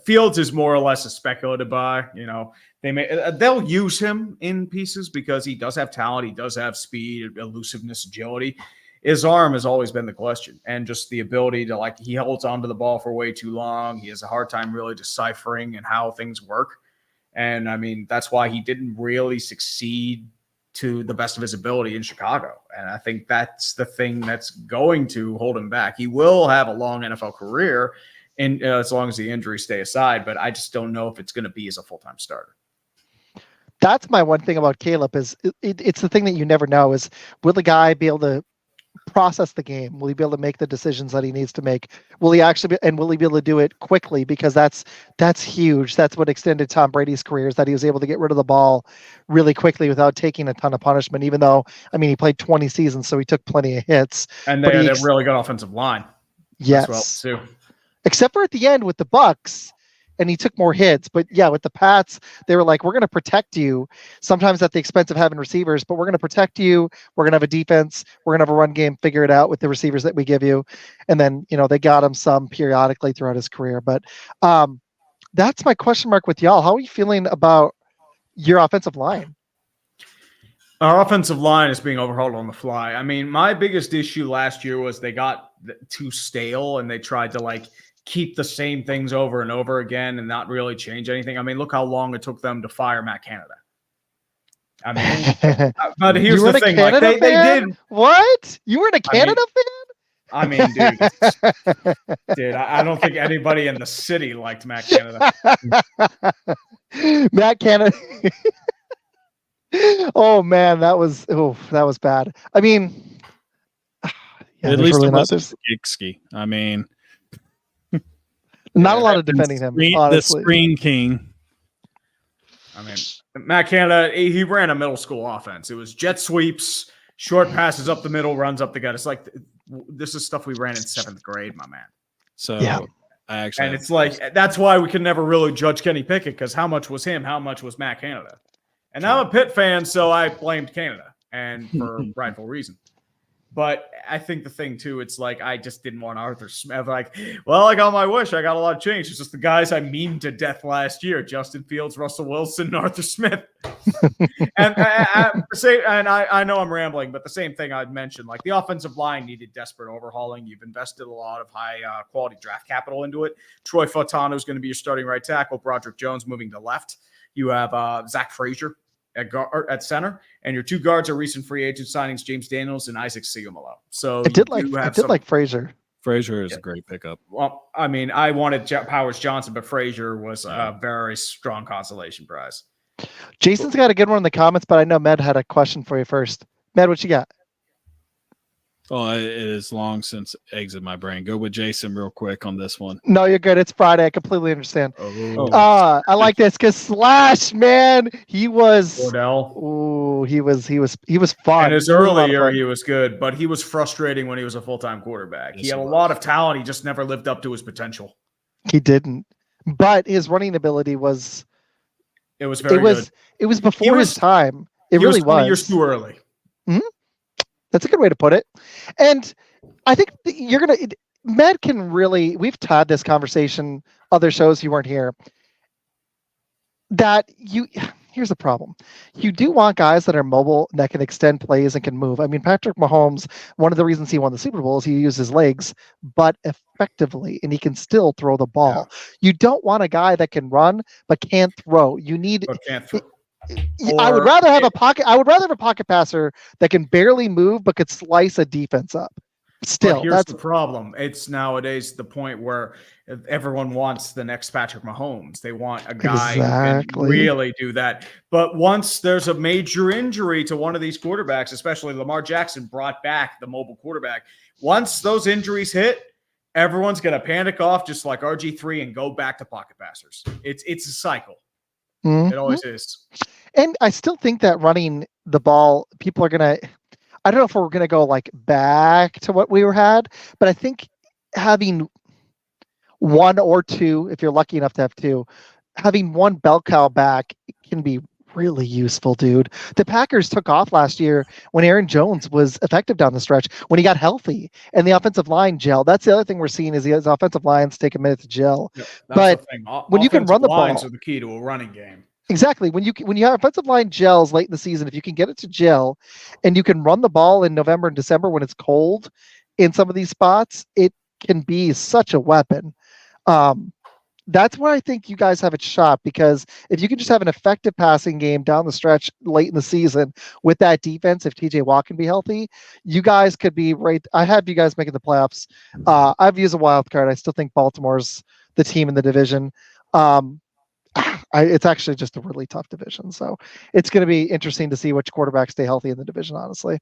Fields is more or less a speculative buy. You know, they'll use him in pieces because he does have talent. He does have speed, elusiveness, agility. His arm has always been the question, and just the ability to he holds onto the ball for way too long. He has a hard time really deciphering and how things work. And I mean, that's why he didn't really succeed to the best of his ability in Chicago. And I think that's the thing that's going to hold him back. He will have a long NFL career and as long as the injuries stay aside, but I just don't know if it's going to be as a full-time starter. That's my one thing about Caleb is it's the thing that you never know is, will the guy be able to process the game? Will he be able to make the decisions that he needs to make? Will he actually will he be able to do it quickly? Because that's huge. That's what extended Tom Brady's career, is that he was able to get rid of the ball really quickly without taking a ton of punishment, even though, I mean, he played 20 seasons, so he took plenty of hits. And they had a really good offensive line. Yes. As well, too. Except for at the end with the Bucks, and he took more hits. But yeah, with the Pats, they were like, we're going to protect you, sometimes at the expense of having receivers, but we're going to protect you. We're going to have a defense. We're going to have a run game, figure it out with the receivers that we give you. And then, they got him some periodically throughout his career. But that's my question mark with y'all. How are you feeling about your offensive line? Our offensive line is being overhauled on the fly. I mean, my biggest issue last year was they got too stale and they tried to keep the same things over and over again and not really change anything. I mean, look how long it took them to fire Matt Canada. I mean, but here's the thing. They did. What? You were in a Canada fan? I mean, dude, I don't think anybody in the city liked Matt Canada. Matt Canada. Oh man, that was bad. I mean, yeah, At there's least really it not wasn't there's Gigski. I mean, not a Yeah, lot of defending him, the honestly. Screen King. I mean, Matt Canada, he ran a middle school offense. It was jet sweeps, short passes up the middle, runs up the gut. It's like this is stuff we ran in 7th grade, my man. So Yeah. I actually, And it's like that's why we can never really judge Kenny Pickett, because how much was him, how much was Matt Canada? And I'm a Pitt fan, so I blamed Canada, and for rightful reason. But I think the thing too, it's like I just didn't want Arthur Smith. Like, well, I got my wish. I got a lot of change. It's just the guys I memed to death last year: Justin Fields, Russell Wilson, and Arthur Smith. And I know I'm rambling, but the same thing I'd mentioned, like the offensive line needed desperate overhauling. You've invested a lot of high quality draft capital into it. Troy Fautano is going to be your starting right tackle. Broderick Jones moving to left. You have Zach Frazier at center, and your 2 guards are recent free agent signings, James Daniels and Isaac Siumalo. So I did like Frazier. Frazier is a great pickup. Well, I mean, I wanted Powers Johnson, but Frazier was a very strong consolation prize. Jason's got a good one in the comments, but I know Med had a question for you first. Med, what you got? Oh, it is long since exited my brain. Go with Jason real quick on this one. No, you're good. It's Friday. I completely understand. Oh. I like this because Slash, man, he was. Wardell. Oh, he was fun. In his early year, he was good, but he was frustrating when he was a full-time quarterback. Yes, he had he a was. lot of talent. He just never lived up to his potential. He didn't, but his running ability was. It was very good. It was before his time. It He really was 20 was. years too early. That's a good way to put it. And I think Med can really, we've had this conversation, other shows you weren't here, that here's the problem. You do want guys that are mobile, that can extend plays and can move. I mean, Patrick Mahomes, one of the reasons he won the Super Bowl is he used his legs, but effectively, and he can still throw the ball. Yeah. You don't want a guy that can run, but can't throw. You need... But can't throw. I would rather have a pocket passer that can barely move but could slice a defense up. Still, but here's the problem. It's nowadays the point where everyone wants the next Patrick Mahomes. They want a guy who can really do that. But once there's a major injury to one of these quarterbacks, especially Lamar Jackson brought back the mobile quarterback, once those injuries hit, everyone's going to panic off just like RG3 and go back to pocket passers. It's a cycle. It always is. And I still think that running the ball, people are going to, I don't know if we're going to go like back to what we had, but I think having 1 or 2, if you're lucky enough to have 2, having 1 bell cow back can be really useful, dude. The Packers took off last year when Aaron Jones was effective down the stretch, when he got healthy and the offensive line gel. That's the other thing we're seeing is the offensive lines take a minute to gel. Yeah, but when you can run the ball, lines are the key to a running game. Exactly. When you have offensive line gels late in the season, if you can get it to gel and you can run the ball in November and December when it's cold in some of these spots, it can be such a weapon. That's where I think you guys have a shot, because if you can just have an effective passing game down the stretch late in the season with that defense, if TJ Watt can be healthy, you guys could be right. I have you guys making the playoffs. I've used a wild card. I still think Baltimore's the team in the division. It's actually just a really tough division. So it's going to be interesting to see which quarterbacks stay healthy in the division, honestly.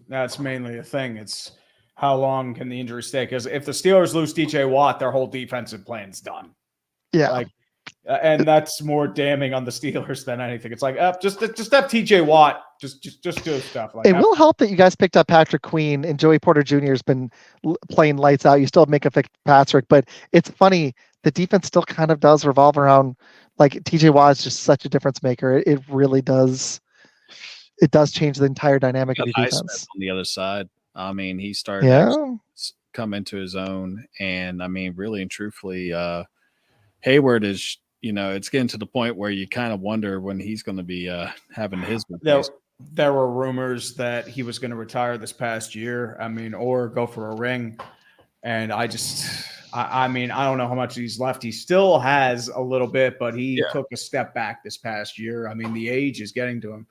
That's mainly the thing. It's how long can the injury stay? Because if the Steelers lose DJ Watt, their whole defensive plan's done. Yeah. And that's more damning on the Steelers than anything. It's like, just have TJ Watt. Just do stuff. Like, it will help that you guys picked up Patrick Queen and Joey Porter Jr. has been playing lights out. You still have Micah Fitzpatrick, but it's funny. The defense still kind of does revolve around, like, TJ Watt is just such a difference maker. It really does. It does change the entire dynamic of the defense. On the other side, I mean, he started to come into his own, and I mean, really and truthfully, Hayward is, it's getting to the point where you kind of wonder when he's going to be having his. There were rumors that he was going to retire this past year. I mean, or go for a ring, and I mean, I don't know how much he's left. He still has a little bit, but he took a step back this past year. I mean, the age is getting to him,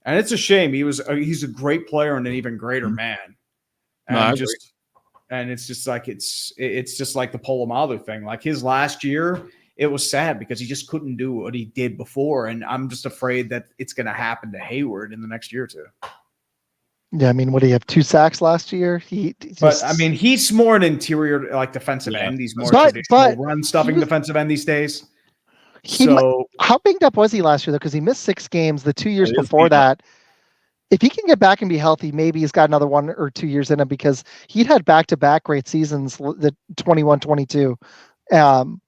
and it's a shame. He's a great player and an even greater man. And and it's just like it's just like the Polamalu thing. Like his last year, it was sad because he just couldn't do what he did before. And I'm just afraid that it's going to happen to Hayward in the next year or two. Yeah, I mean, what did he have? 2 sacks last year? But I mean, he's more an interior, like defensive end. He's more traditional run stuffing defensive end these days. How banged up was he last year though? Because he missed 6 games. The 2 years before that, if he can get back and be healthy, maybe he's got another 1 or 2 years in him because he'd had back-to-back great seasons, the 21-22. And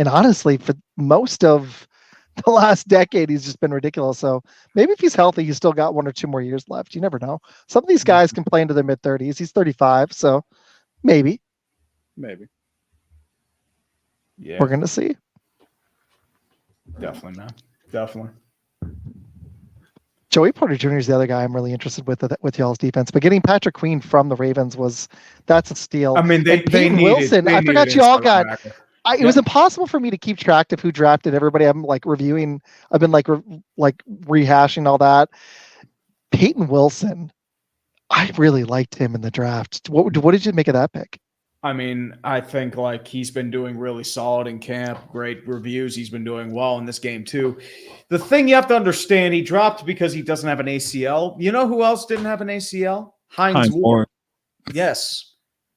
honestly, for most of the last decade, he's just been ridiculous. So maybe if he's healthy, he's still got 1 or 2 more years left. You never know. Some of these guys can play into their mid-30s. He's 35, so maybe. Yeah, we're gonna see. Definitely not. Definitely. Joey Porter Jr. is the other guy I'm really interested with y'all's defense. But getting Patrick Queen from the Ravens that's a steal. I mean, they needed Wilson. I forgot you all got. It was impossible for me to keep track of who drafted everybody. I'm like reviewing. I've been like rehashing all that. Peyton Wilson. I really liked him in the draft. What did you make of that pick? I mean, I think like he's been doing really solid in camp. Great reviews. He's been doing well in this game too. The thing you have to understand, he dropped because he doesn't have an ACL. You know who else didn't have an ACL? Hines Ward. Yes.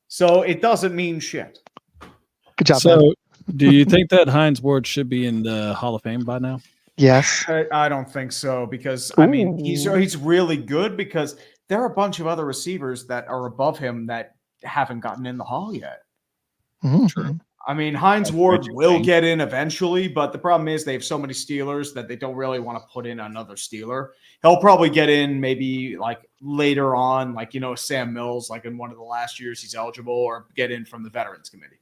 So it doesn't mean shit. Good job. So, man. Do you think that Hines Ward should be in the Hall of Fame by now? Yes. I don't think so because I mean he's really good because there are a bunch of other receivers that are above him that haven't gotten in the Hall yet. Mm-hmm. I mean, Hines Ward will get in eventually, but the problem is they have so many Steelers that they don't really want to put in another Steeler. He'll probably get in maybe like later on, like, Sam Mills, like in one of the last years he's eligible, or get in from the Veterans Committee.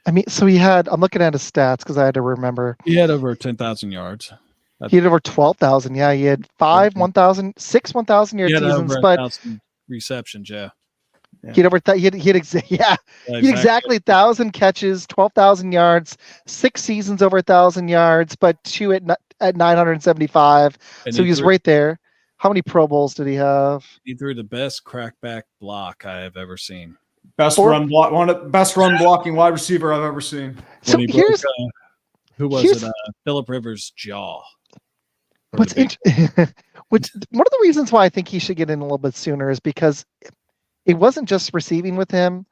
I mean, so I'm looking at his stats because I had to remember. He had over 10,000 yards. He had over 12,000. Yeah, he had 6 1,000-yard seasons, but receptions. Yeah. He had over he had exactly 1,000 catches, 12,000 yards, 6 seasons over 1,000 yards, but 2 at 975. And so he's right there. How many Pro Bowls did he have? He threw the best crackback block I have ever seen. Run blocking wide receiver I've ever seen. So here's who was it? Phillip Rivers' jaw. One of the reasons why I think he should get in a little bit sooner is because it wasn't just receiving with him,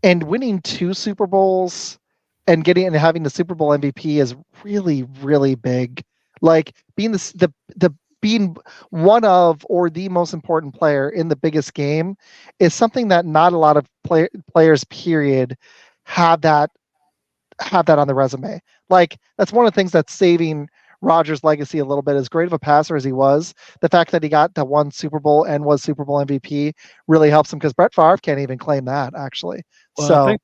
and winning 2 Super Bowls and having the Super Bowl MVP is really, really big. Like being being one of or the most important player in the biggest game is something that not a lot of players period have that on the resume. Like that's one of the things that's saving Rodgers' legacy a little bit. As great of a passer as he was, the fact that he got the 1 Super Bowl and was Super Bowl MVP really helps him because Brett Favre can't even claim that actually. Well, so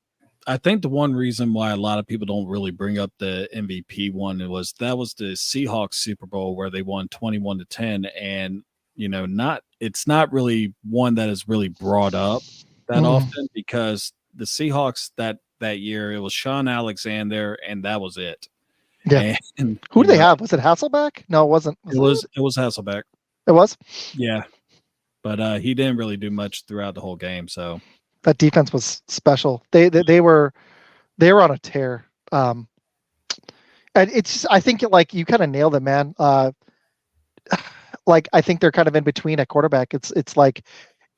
I think the one reason why a lot of people don't really bring up the MVP one was the Seahawks Super Bowl where they won 21-10, and it's not really one that is really brought up that often because the Seahawks that year it was Sean Alexander and that was it. Yeah. And who do they have? Was it Hasselbeck? No, it wasn't. It was Hasselbeck. It was? Yeah. But he didn't really do much throughout the whole game. So that defense was special. They were on a tear. And it's just, I think you kind of nailed it, man. Like I think they're kind of in between at quarterback. It's like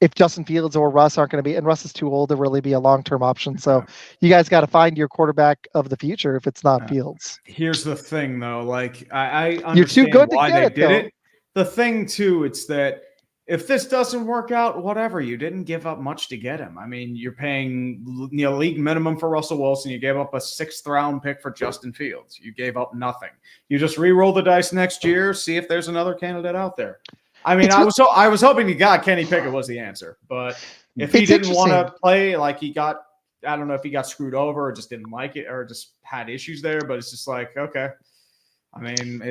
if Justin Fields or Russ aren't going to be, and Russ is too old to really be a long-term option. So you guys got to find your quarterback of the future if it's not Fields. Here's the thing though. Like I understand you're too good why to get they did it. The thing too, it's that if this doesn't work out, whatever, you didn't give up much to get him. I mean, you're paying league minimum for Russell Wilson. You gave up a 6th round pick for Justin Fields. You gave up nothing. You just re-roll the dice next year, see if there's another candidate out there. I mean, I was hoping he got Kenny Pickett was the answer, but if he didn't want to play, like I don't know if he got screwed over or just didn't like it or just had issues there, but it's just like, okay. I mean,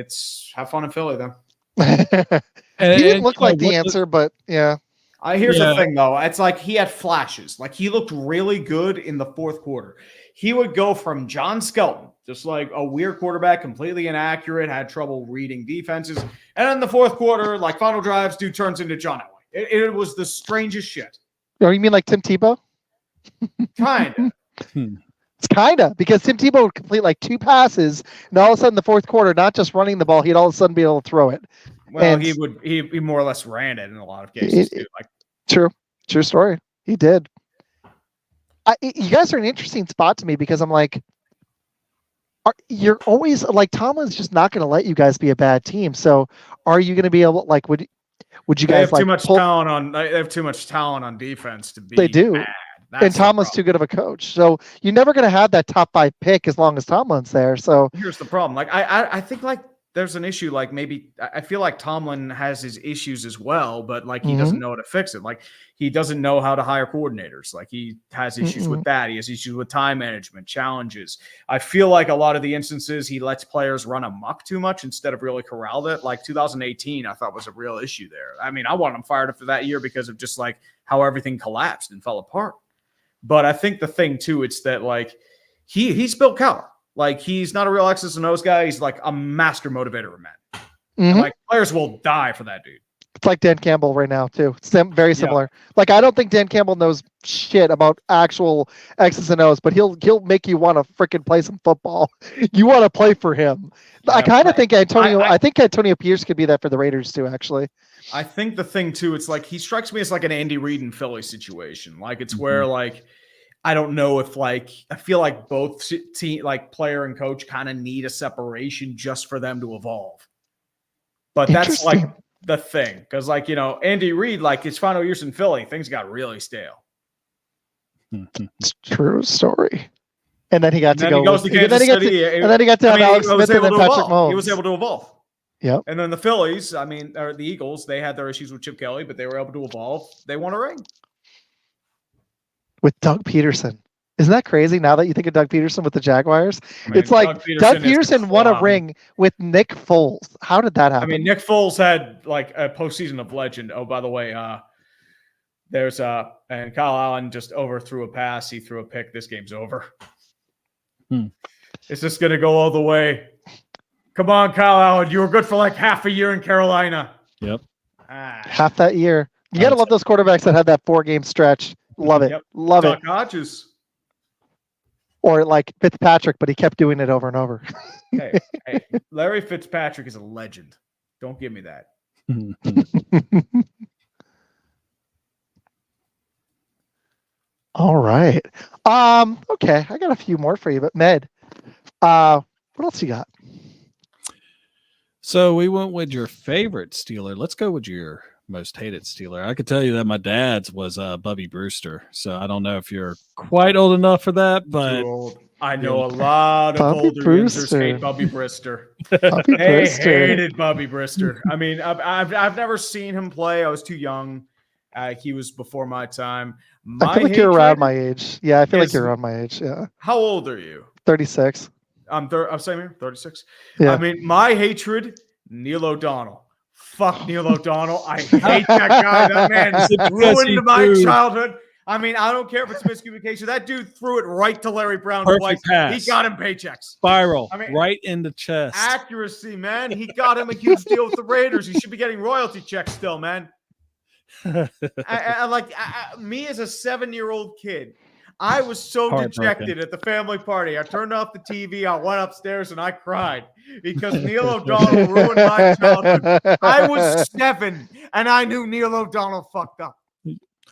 have fun in Philly then. He didn't look like the answer, but yeah. Here's the thing, though. It's like he had flashes. Like he looked really good in the 4th quarter. He would go from John Skelton, just like a weird quarterback, completely inaccurate, had trouble reading defenses. And in the 4th quarter, like final drives, dude turns into John Elway. It was the strangest shit. Oh, you mean like Tim Tebow? Kind of. It's kind of because Tim Tebow would complete like 2 passes, and all of a sudden, the fourth quarter, not just running the ball, he'd all of a sudden be able to throw it. Well, And he more or less ran it in a lot of cases too. Like true story. He did. You guys are an interesting spot to me because I'm like, you're always like Tomlin's just not going to let you guys be a bad team. So, are you going to be able like would you guys have like too much talent on? They have too much talent on defense to be. They do. Bad. And Tomlin's too good of a coach. So you're never going to have that top 5 pick as long as Tomlin's there. So here's the problem. Like I think like there's an issue. Like maybe I feel like Tomlin has his issues as well, but like he doesn't know how to fix it. Like he doesn't know how to hire coordinators. Like he has issues with that. He has issues with time management, challenges. I feel like a lot of the instances he lets players run amok too much instead of really corralled it. Like 2018, I thought was a real issue there. I mean, I wanted him fired after that year because of just like how everything collapsed and fell apart. But I think the thing too, it's that like he's Bill Cowher. Like he's not a real X's and O's guy. He's like a master motivator of men. And, like players will die for that dude. It's like Dan Campbell right now too. Very similar. Yeah. Like I don't think Dan Campbell knows shit about actual X's and O's, but he'll make you want to freaking play some football. You want to play for him. Yeah, I kind of think Antonio. I think Antonio Pierce could be that for the Raiders too. Actually, I think the thing too, it's like he strikes me as like an Andy Reid and Philly situation. Like it's where like I don't know if like I feel like both team like player and coach kind of need a separation just for them to evolve. But that's like the thing because like Andy Reid like his final years in Philly, things got really stale. It's true story. And then he got to go. And then he got to have Alex Smith and then Patrick Mahomes. He was able to evolve. Yeah. And then the Phillies, I mean, or the Eagles, they had their issues with Chip Kelly, but they were able to evolve. They won a ring. With Doug Peterson. Isn't that crazy now that you think of Doug Peterson with the Jaguars? I mean, it's like Doug Peterson won a ring with Nick Foles. How did that happen? I mean, Nick Foles had like a postseason of legend. Oh, by the way, and Kyle Allen just overthrew a pass. He threw a pick. This game's over. It's just going to go all the way. Come on, Kyle Allen. You were good for like half a year in Carolina. Yep. Half that year. You got to love those quarterbacks that had that 4-game stretch. Love it. Yep. Love Doc it. Hodges. Or like Fitzpatrick, but he kept doing it over and over. hey, Larry Fitzpatrick is a legend. Don't give me that. All right. Okay, I got a few more for you, but Med, what else you got? So we went with your favorite Steeler. Let's go with your most hated Steeler. I could tell you that my dad's was Bubby Brewster. So I don't know if you're quite old enough for that, but I know a lot of older users hate Bubby Brewster. They hated Bubby Brewster. I mean, I've never seen him play. I was too young. He was before my time. I feel like you're around my age. Yeah, I feel like you're around my age. Yeah. How old are you? 36. I'm same here, 36. Yeah. I mean, my hatred, Neil O'Donnell. Fuck Neil O'Donnell. I hate that guy. That man ruined my childhood. I mean, I don't care if it's miscommunication. That dude threw it right to Larry Brown twice. Pass. He got him paychecks. Spiral. Right in the chest. Accuracy, man. He got him a huge deal with the Raiders. He should be getting royalty checks still, man. Me as a 7-year-old kid, I was so dejected at the family party. I turned off the TV. I went upstairs and I cried because Neil O'Donnell ruined my childhood. I was 7 and I knew Neil O'Donnell fucked up.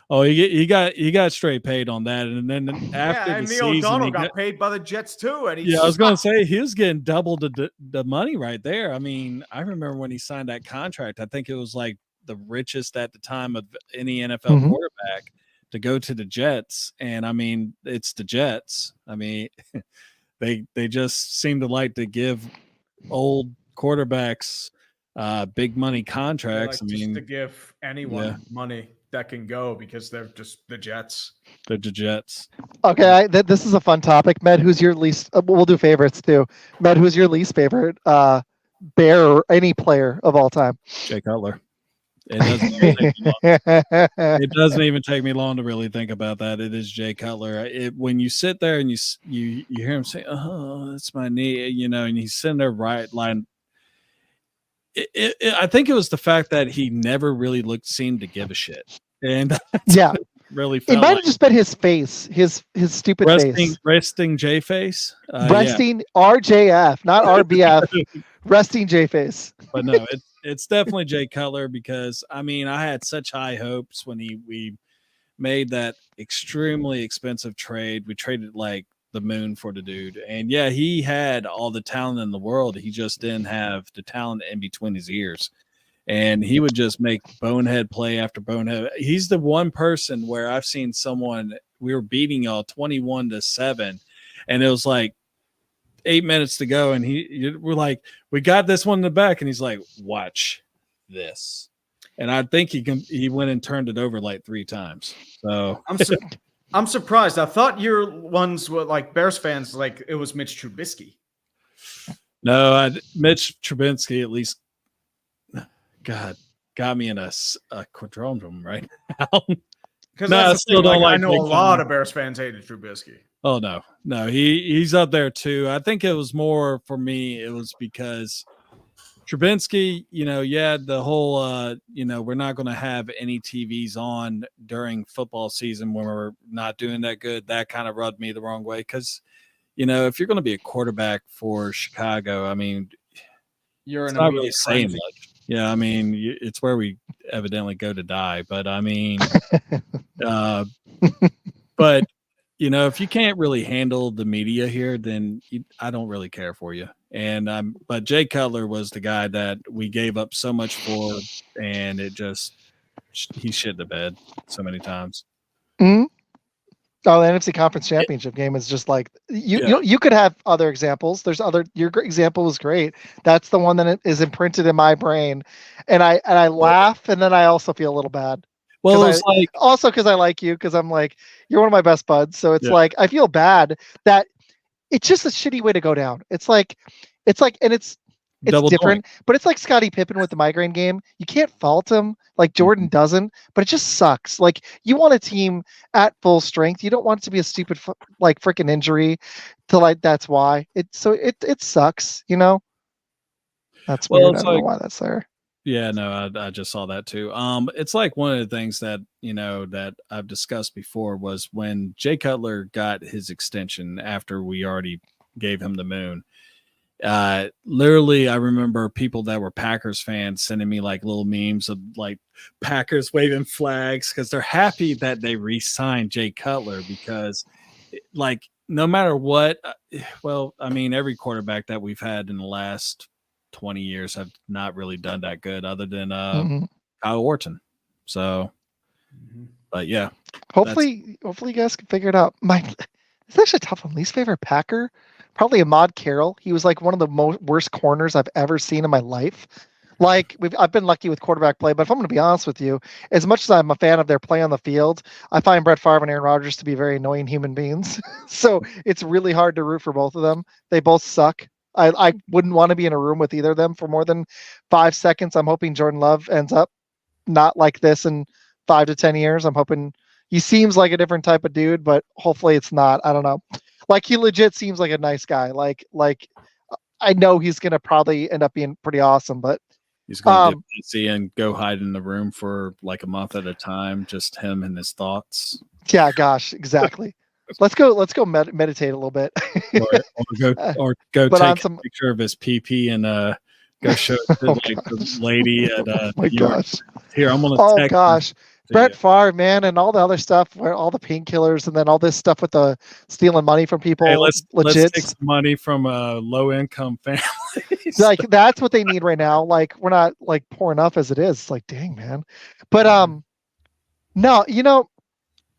Oh, he got straight paid on that, and then after the Neil season, O'Donnell got paid by the Jets too. And I was going to say he was getting double the money right there. I mean, I remember when he signed that contract. I think it was like the richest at the time of any NFL quarterback to go to the Jets. And I mean, it's the Jets. I mean, they just seem to like to give old quarterbacks big money contracts. Like to give anyone money that can go because they're just the Jets. They're the Jets. Okay, this is a fun topic. Med, who's your least? We'll do favorites too. Med, who's your least favorite Bear or any player of all time? Jay Cutler. It doesn't even take me long to really think about that. It is Jay Cutler. When you sit there and you hear him say, "Oh, that's my knee," and he's sitting there right line. I think it was the fact that he never really seemed to give a shit, and really It felt might like have just been his face, his stupid face. resting J face. Resting RJF, not RBF. Resting J face. But no, it's definitely Jay Cutler, because I mean I had such high hopes when we made that extremely expensive trade. We traded like the moon for the dude, and yeah, he had all the talent in the world. He just didn't have the talent in between his ears, and he would just make bonehead play after bonehead. He's the one person where I've seen someone, we were beating y'all 21-7, and it was like 8 minutes to go, and we're like, we got this one in the back, and he's like, watch this. And I think he went and turned it over like 3 times. So I'm surprised. I thought your ones were like Bears fans, like it was Mitch Trubisky. No, Mitch Trubisky at least, God, got me in a quadrondrum right now. Because I still don't like. I know a lot of Bears fans hated Trubisky. Oh no, he's up there too. I think it was more for me. It was because Trubinsky, the whole, we're not going to have any TVs on during football season when we're not doing that good. That kind of rubbed me the wrong way because, if you're going to be a quarterback for Chicago, I mean, you're it's not really saying much. Yeah, I mean, it's where we evidently go to die. But I mean, but if you can't really handle the media here, then I don't really care for you. And but Jay Cutler was the guy that we gave up so much for, and he shit the bed so many times. Mm-hmm. Oh, the NFC Conference Championship game is just like you could have other examples. Your example was great. That's the one that is imprinted in my brain, and I laugh, and then I also feel a little bad. Well, it's because I like you, because I'm like, you're one of my best buds. So it's like, I feel bad that it's just a shitty way to go down. It's like, and it's different, but it's like Scottie Pippen with the migraine game. You can't fault him like Jordan doesn't, but it just sucks. Like, you want a team at full strength. You don't want it to be a stupid, like, freaking injury to, like, that's why it sucks, That's weird. I don't know why that's there. Yeah, no, I just saw that too. It's like one of the things that, that I've discussed before was when Jay Cutler got his extension after we already gave him the moon. Literally, I remember people that were Packers fans sending me like little memes of like Packers waving flags because they're happy that they re-signed Jay Cutler because, like, no matter what, well, I mean, every quarterback that we've had in the last 20 years have not really done that good other than Kyle Orton. So, but yeah. Hopefully you guys can figure it out. It's actually a tough one. Least favorite Packer? Probably Ahmad Carroll. He was like one of the worst corners I've ever seen in my life. Like, I've been lucky with quarterback play, but if I'm going to be honest with you, as much as I'm a fan of their play on the field, I find Brett Favre and Aaron Rodgers to be very annoying human beings. So it's really hard to root for both of them. They both suck. I wouldn't want to be in a room with either of them for more than 5 seconds. I'm hoping Jordan Love ends up not like this in 5 to 10 years. I'm hoping he seems like a different type of dude, but hopefully it's not. I don't know. Like, he legit seems like a nice guy. Like I know he's going to probably end up being pretty awesome, but he's going to get busy and go hide in the room for like a month at a time, just him and his thoughts. Yeah, gosh, exactly. Let's go meditate a little bit. or go take a picture of his PP and go show it to the lady at oh my gosh. Here, I'm gonna text gosh. Brett Favre, man, and all the other stuff, where all the painkillers and then all this stuff with the stealing money from people. Hey, let's take some money from low income families. Like, that's what they need right now. Like, we're not like poor enough as it is. It's like, dang, man. But no,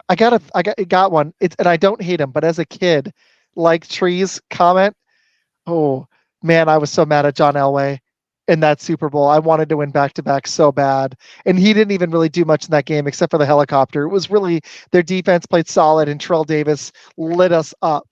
I got one. And I don't hate him, but as a kid, like Tree's comment, oh man, I was so mad at John Elway in that Super Bowl. I wanted to win back-to-back so bad. And he didn't even really do much in that game except for the helicopter. It was really, their defense played solid and Terrell Davis lit us up.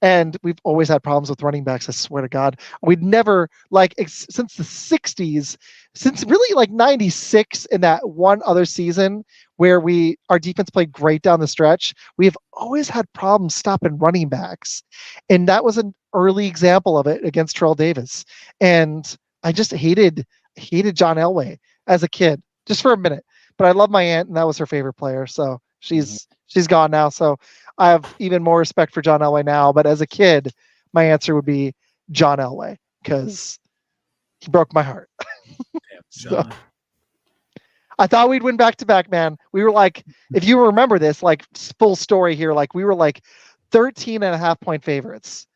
And we've always had problems with running backs, I swear to God. We'd never, like, since the 60s, since really like 96 in that one other season where our defense played great down the stretch, we have always had problems stopping running backs. And that was an early example of it against Terrell Davis. And I just hated John Elway as a kid, just for a minute. But I love my aunt, and that was her favorite player. So She's gone now, so I have even more respect for John Elway now. But as a kid, my answer would be John Elway because he broke my heart. So, I thought we'd win back to back, man. We were like, if you remember this, like full story here, like we were like 13.5-point favorites.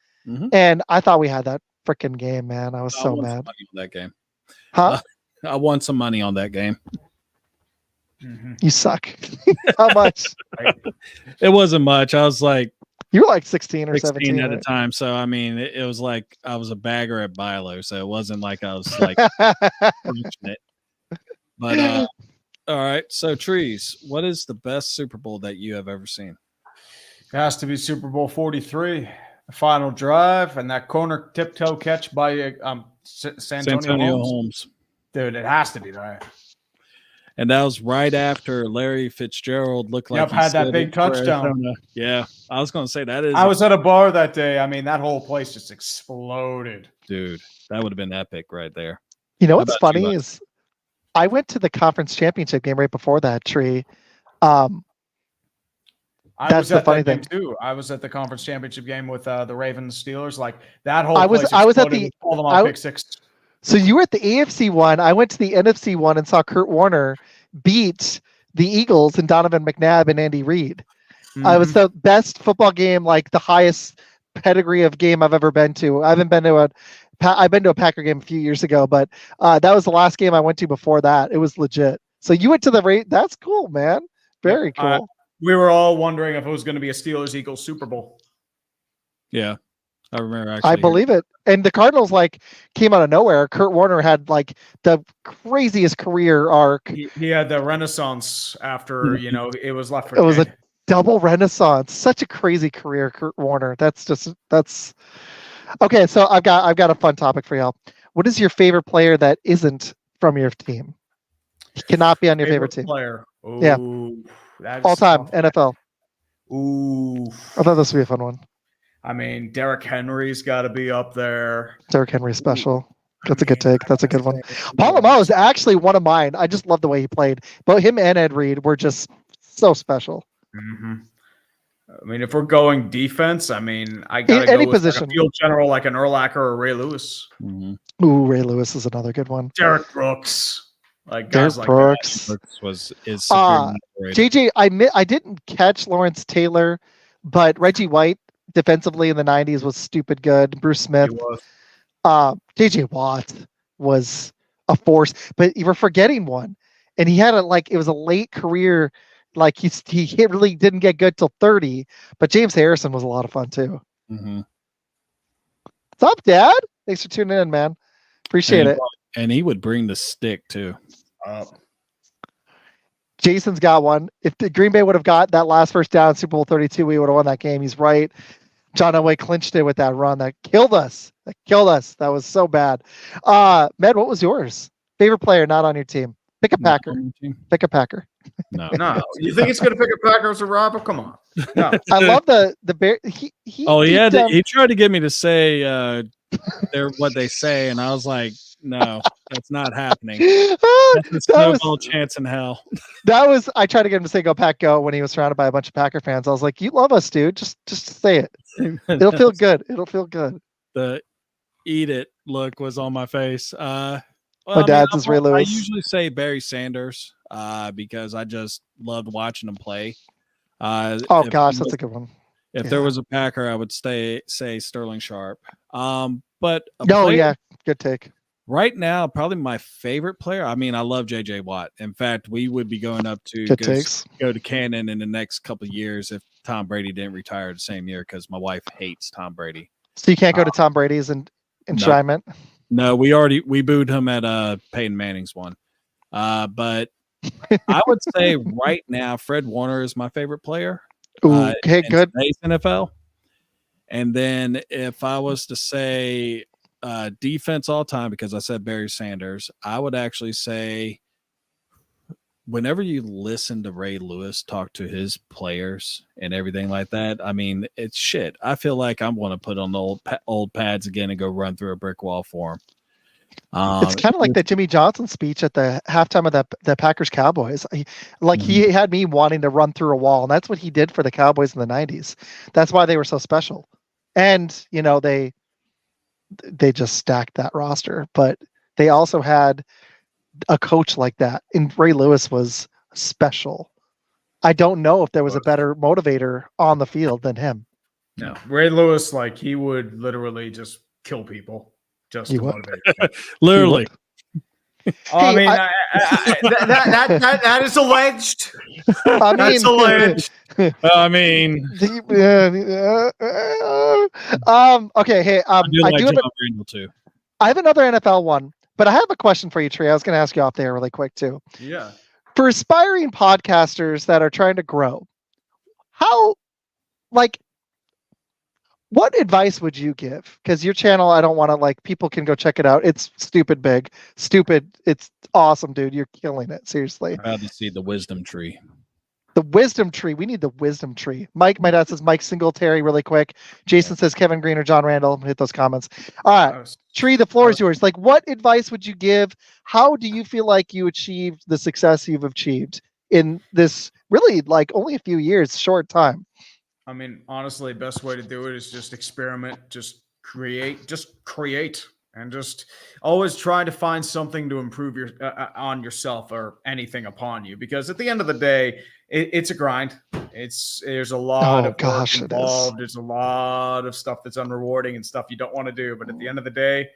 And I thought we had that freaking game, man. I was so mad. That game. Huh? I won some money on that game. You suck. How much? It wasn't much. I was like, you were like 16 or 17 at a time. So I mean, it was like I was a bagger at Bilo, so it wasn't like I was like it. But all right. So Trees, what is the best Super Bowl that you have ever seen? It has to be Super Bowl 43, the final drive, and that corner tiptoe catch by Santonio Holmes. Dude, it has to be that. And that was right after Larry Fitzgerald looked like he had that big touchdown. Yeah, I was going to say that is. I was at a bar that day. I mean, that whole place just exploded. Dude, that would have been epic right there. You know what's funny is I went to the conference championship game right before that, Tree. I was at that game too. I was at the conference championship game with the Ravens Steelers. Like that whole place I was at the pick six. So you were at the AFC one. I went to the NFC one and saw Kurt Warner beat the Eagles and Donovan McNabb and Andy Reid. It was the best football game, like the highest pedigree of game I've ever been to. I've been to a Packer game a few years ago, but that was the last game I went to before that. It was legit. So you went to the That's cool, man. Very cool. We were all wondering if it was going to be a Steelers-Eagles Super Bowl. Yeah, I remember actually. I believe it. And the Cardinals came out of nowhere. Kurt Warner had the craziest career arc. He had the renaissance after, it was left for dead. It was a double renaissance. Such a crazy career, Kurt Warner. That's okay. So I've got a fun topic for y'all. What is your favorite player that isn't from your team? He cannot be on your favorite team. Player. Ooh, yeah. All time NFL. Ooh. I thought this would be a fun one. I mean, Derrick Henry's got to be up there. Derrick Henry special. That's a good take. That's a good one. Palomar is actually one of mine. I just love the way he played. But him and Ed Reed were just so special. I mean, if we're going defense, I mean, I got to go with position. Like a field general like an Urlacher or Ray Lewis. Ooh, Ray Lewis is another good one. Derek Brooks. Like Derek Brooks. is JJ, I didn't catch Lawrence Taylor, but Reggie White defensively in the 90s was stupid good. Bruce Smith. JJ Watt was a force, but you were forgetting one. And he had it was a late career. Like he really didn't get good till 30, but James Harrison was a lot of fun too. What's up, Dad? Thanks for tuning in, man. Appreciate it. And he would bring the stick too. Jason's got one. If the Green Bay would have got that last first down, Super Bowl 32, we would have won that game. He's right. John Elway clinched it with that run that killed us. That was so bad. Med, what was yours? Favorite player not on your team? Pick a Packer. Pick a Packer. No. You think he's going to pick a Packers or Robert? Come on. No. I love the bear. He tried to get me to say they're what they say, and I was like, no, that's not happening. That's a snowball chance in hell. I tried to get him to say "Go Pack Go" when he was surrounded by a bunch of Packer fans. I was like, "You love us, dude. Just say it. It'll feel good. It'll feel good." The eat it look was on my face. My dad's is Ray Lewis. I usually say Barry Sanders because I just loved watching him play. That's a good one. If there was a Packer, I would say Sterling Sharp. But good take. Right now, probably my favorite player. I mean, I love JJ Watt. In fact, we would be going up to go to Cannon in the next couple of years if Tom Brady didn't retire the same year because my wife hates Tom Brady. So you can't go to Tom Brady's enshrinement? No, we booed him at Peyton Manning's one. But I would say right now, Fred Warner is my favorite player. Okay, good. NFL. And then if I was to say defense all time, because I said Barry Sanders, I would actually say whenever you listen to Ray Lewis talk to his players and everything like that, I mean, it's shit. I feel like I'm going to put on the old pads again and go run through a brick wall for him It's kind of like that Jimmy Johnson speech at the halftime of the Packers Cowboys. He had me wanting to run through a wall, and that's what he did for the Cowboys in the 90s. That's why they were so special. And, they just stacked that roster, but they also had a coach like that. And Ray Lewis was special. I don't know if there was a better motivator on the field than him. No, Ray Lewis, he would literally just kill people just to motivate them. Literally. I mean, that is alleged. That's alleged. Okay. Hey, I have another NFL one, but I have a question for you, Tree. I was going to ask you off there really quick too. Yeah. For aspiring podcasters that are trying to grow, what advice would you give? Because your channel, I don't want to people can go check it out. It's stupid big, It's awesome, dude. You're killing it. Seriously. I'm proud to see the wisdom tree. The wisdom tree. We need the wisdom tree. Mike, my dad says Mike Singletary really quick. Jason says Kevin Green or John Randall. Hit those comments. All right. Tree, the floor is yours. What advice would you give? How do you feel like you achieved the success you've achieved in this really only a few years, short time? I mean, honestly, best way to do it is just experiment, just create, and just always try to find something to improve on yourself or anything upon you. Because at the end of the day, it's a grind. There's a lot of work involved. There's a lot of stuff that's unrewarding and stuff you don't want to do. But at the end of the day,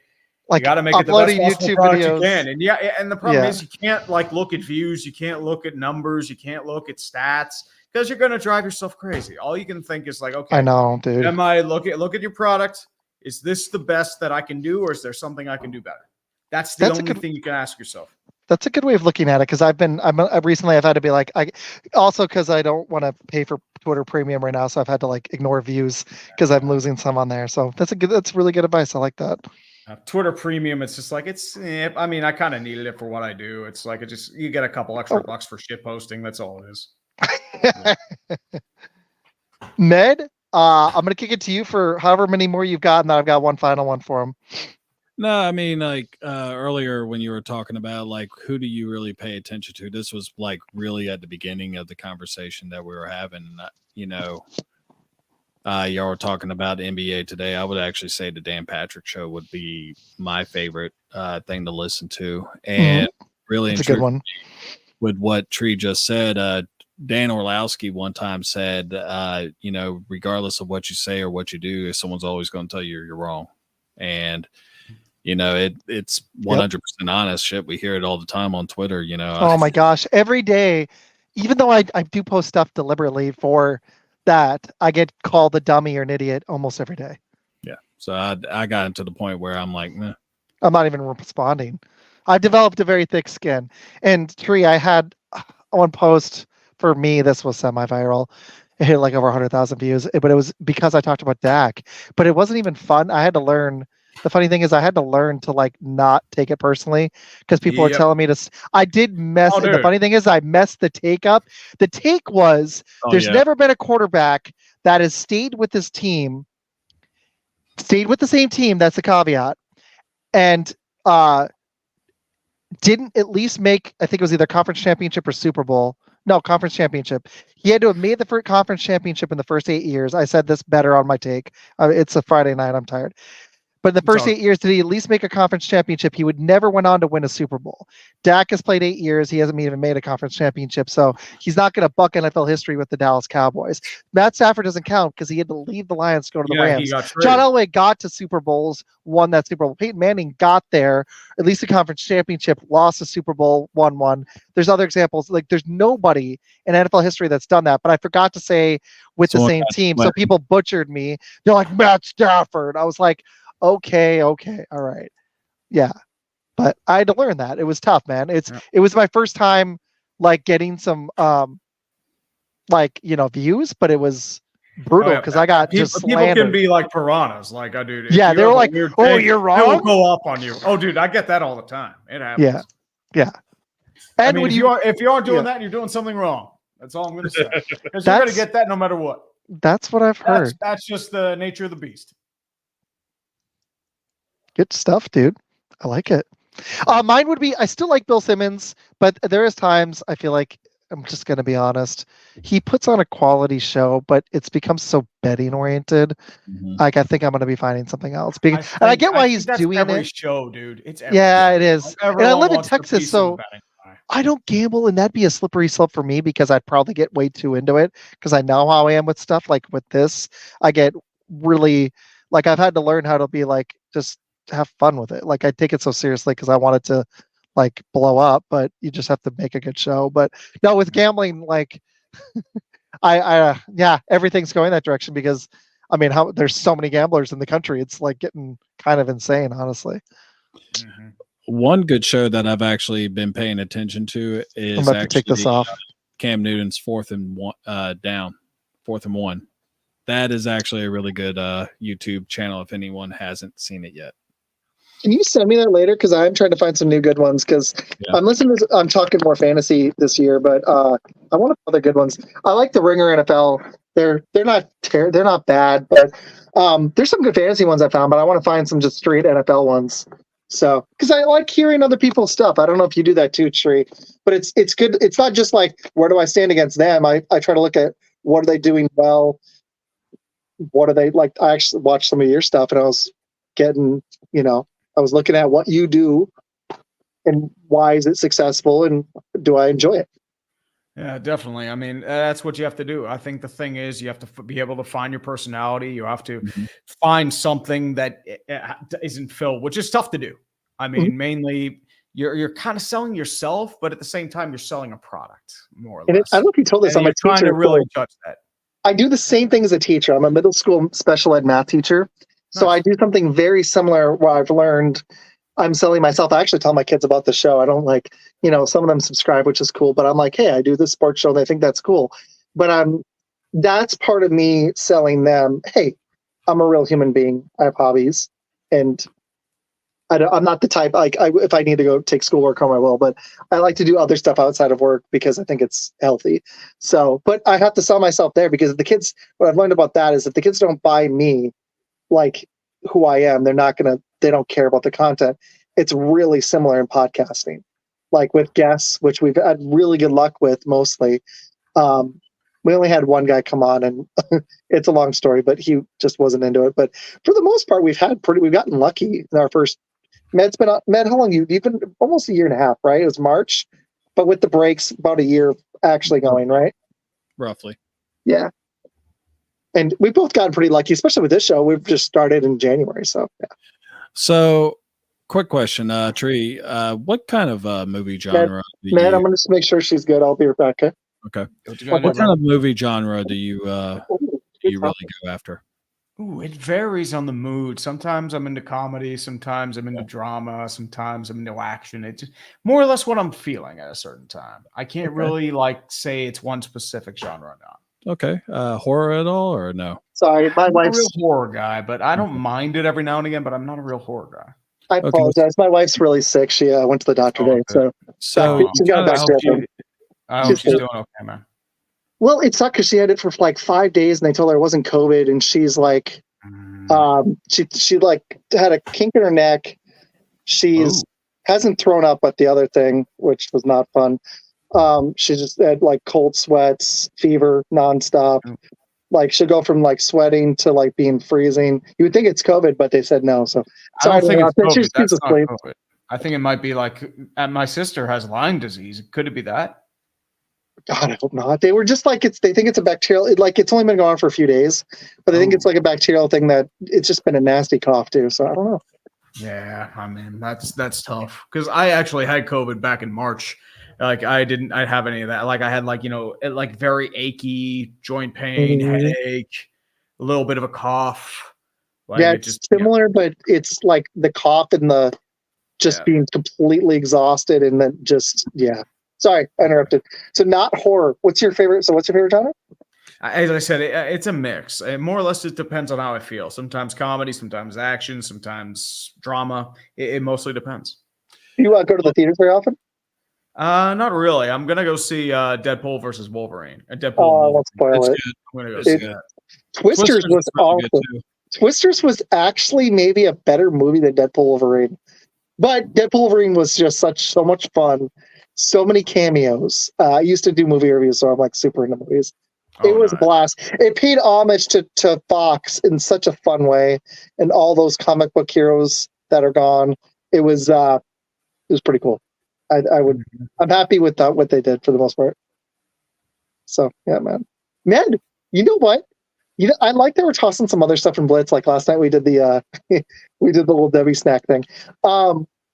you got to make it the best possible YouTube product videos. you can. And the problem is you can't look at views, you can't look at numbers, you can't look at stats. Because you're going to drive yourself crazy. All you can think is okay. I know, dude. Look at your product. Is this the best that I can do, or is there something I can do better? That's the only thing you can ask yourself. That's a good way of looking at it. Because recently I've had to be because I don't want to pay for Twitter Premium right now, so I've had to ignore views because I'm losing some on there. So that's really good advice. I like that. Twitter Premium, it's just I mean, I kind of needed it for what I do. It's you get a couple extra bucks for shit posting. That's all it is. Ned, I'm gonna kick it to you for however many more you've got, and then I've got one final one for him. No, I mean, earlier when you were talking about who do you really pay attention to, this was really at the beginning of the conversation that we were having. Y'all were talking about the NBA today. I would actually say the Dan Patrick Show would be my favorite thing to listen to, and really, it's a good one. With what Tree just said, Dan Orlowski one time said, regardless of what you say or what you do, someone's always going to tell you you're wrong. And, it's 100% honest shit. We hear it all the time on Twitter, Oh my gosh. Every day, even though I do post stuff deliberately for that, I get called a dummy or an idiot almost every day. Yeah. So I got into the point where I'm like, nah. I'm not even responding. I've developed a very thick skin. And Tree, I had one post. For me, this was semi-viral. It hit over 100,000 views, but it was because I talked about Dak. But it wasn't even fun. I had to learn. The funny thing is I had to learn to not take it personally because people are telling me to. I did mess. The funny thing is I messed the take up. The take was there's never been a quarterback that has stayed with this team, stayed with the same team. That's the caveat. And didn't at least make, I think it was either conference championship or Super Bowl. No, conference championship. He had to have made the first conference championship in the first 8 years. I said this better on my take. It's a Friday night. I'm tired. But in the first 8 years, did he at least make a conference championship? He would never went on to win a Super Bowl. Dak has played 8 years. He hasn't even made a conference championship. So he's not going to buck NFL history with the Dallas Cowboys. Matt Stafford doesn't count because he had to leave the Lions to go to the Rams. John Elway got to Super Bowls, won that Super Bowl. Peyton Manning got there, at least a conference championship, lost a Super Bowl, won one. There's other examples. There's nobody in NFL history that's done that. But I forgot to say with the same team. So people butchered me. They're like, Matt Stafford. I was like, okay, all right. Yeah. But I had to learn that. It was tough, man. It was my first time getting some views, but it was brutal because I got just slandered. People can be like piranhas, like I do. Yeah, they were like, "Oh, you're wrong." They will go up on you. Oh, dude, I get that all the time. It happens. Yeah. And if you aren't doing that, you're doing something wrong. That's all I'm going to say. Because you're going to get that no matter what. That's what I've heard. That's just the nature of the beast. Good stuff, dude. I like it. Mine would be, I still like Bill Simmons, but there is times I feel like, I'm just going to be honest, he puts on a quality show, but it's become so betting oriented. Like, I think I'm going to be finding something else. And I get why he's that's doing every it. show, dude. It's every Yeah, show. it is. Like, and I everyone live in wants their Texas, piece of the so betting pie. I don't gamble, and that'd be a slippery slope for me because I'd probably get way too into it because I know how I am with stuff. Like with this, I get really, like, I've had to learn how to be like, just have fun with it. Like, I take it so seriously because I want it to like blow up, but you just have to make a good show. But no, with gambling, like, yeah, everything's going that direction because I mean, there's so many gamblers in the country. It's like getting kind of insane, honestly. Mm-hmm. One good show that I've actually been paying attention to is I'm about to take this off. Cam Newton's 4th and 1. That is actually a really good YouTube channel if anyone hasn't seen it yet. Can you send me that later? Because I'm trying to find some new good ones. Because I'm listening to, I'm talking more fantasy this year, but I want other good ones. I like the Ringer NFL. They're not bad, but there's some good fantasy ones I found. But I want to find some just straight NFL ones. So, because I like hearing other people's stuff. I don't know if you do that too, Tree, but it's good. It's not just like, where do I stand against them? I try to look at what are they doing well. What are they like? I actually watched some of your stuff, and I was getting, I was looking at what you do and why is it successful and do I enjoy it? Yeah, definitely. I mean, that's what you have to do. I think the thing is you have to be able to find your personality. You have to find something that isn't filled, which is tough to do. I mean, mainly you're kind of selling yourself, but at the same time, you're selling a product more or less. I don't know if you told this. I'm trying to really judge that. I do the same thing as a teacher. I'm a middle school special ed math teacher. So I do something very similar where I've learned I'm selling myself. I actually tell my kids about the show. I don't like, some of them subscribe, which is cool, but I'm like, hey, I do this sports show and they think that's cool. But that's part of me selling them, hey, I'm a real human being. I have hobbies and I'm not the type, like, if I need to go take schoolwork home, I will, but I like to do other stuff outside of work because I think it's healthy. So, but I have to sell myself there because the kids, what I've learned about that is if the kids don't buy me, like who I am, they don't care about the content. It's really similar in podcasting, like with guests, which we've had really good luck with mostly. We only had one guy come on and it's a long story, but he just wasn't into it. But for the most part, we've gotten lucky in our first. Med's been Med, how long you've been? Almost a year and a half, right? It was March, but with the breaks, about a year actually going, right? Roughly. Yeah. And we both gotten pretty lucky, especially with this show. We've just started in January, so yeah. So, quick question, Tree. What kind of movie genre? Med, I'm gonna just make sure she's good. I'll be right back. Okay. What kind of movie genre do you really go after? Ooh, it varies on the mood. Sometimes I'm into comedy, sometimes I'm into drama, sometimes I'm into action. It's more or less what I'm feeling at a certain time. I can't really say it's one specific genre or not. Okay. Horror at all or no? Sorry, my wife's a real horror guy, but I don't mind it every now and again, but I'm not a real horror guy. I apologize. My wife's really sick. She went to the doctor today. So she's got a bacteria. I hope she's doing okay, man. Well, it sucked because she had it for like 5 days and they told her it wasn't COVID. And she's like, she like had a kink in her neck. Hasn't thrown up at the other thing, which was not fun. She just had like cold sweats, fever nonstop. Like she'll go from like sweating to like being freezing. You would think it's COVID, but they said no. So I don't think it's COVID. That's not COVID. I think it might be like my sister has Lyme disease. Could it be that? God, I hope not. They were just like they think it's a bacterial. It's only been going on for a few days, but I think it's like a bacterial thing that it's just been a nasty cough too. So I don't know. Yeah, I mean that's tough because I actually had COVID back in March. Like I didn't have any of that. Like I had like very achy joint pain, headache, a little bit of a cough. Like yeah, it's similar, but it's like the cough and the just being completely exhausted and then just Sorry, I interrupted. So not horror. What's your favorite genre? As I said, it's a mix. More or less, it depends on how I feel. Sometimes comedy, sometimes action, sometimes drama. It mostly depends. Do you go to the theaters very often? Not really. I'm gonna go see Deadpool versus Wolverine. Let's spoil it. I'm gonna go see that. Twisters was awesome. Twisters was actually maybe a better movie than Deadpool Wolverine. But Deadpool Wolverine was just so much fun. So many cameos. I used to do movie reviews, so I'm like super into movies. It was a blast. It paid homage to Fox in such a fun way, and all those comic book heroes that are gone. It was pretty cool. I'm happy with that, what they did for the most part. So yeah, man. You know what? I like that we're tossing some other stuff in Blitz. Like last night, we did the we did the little Debbie snack thing.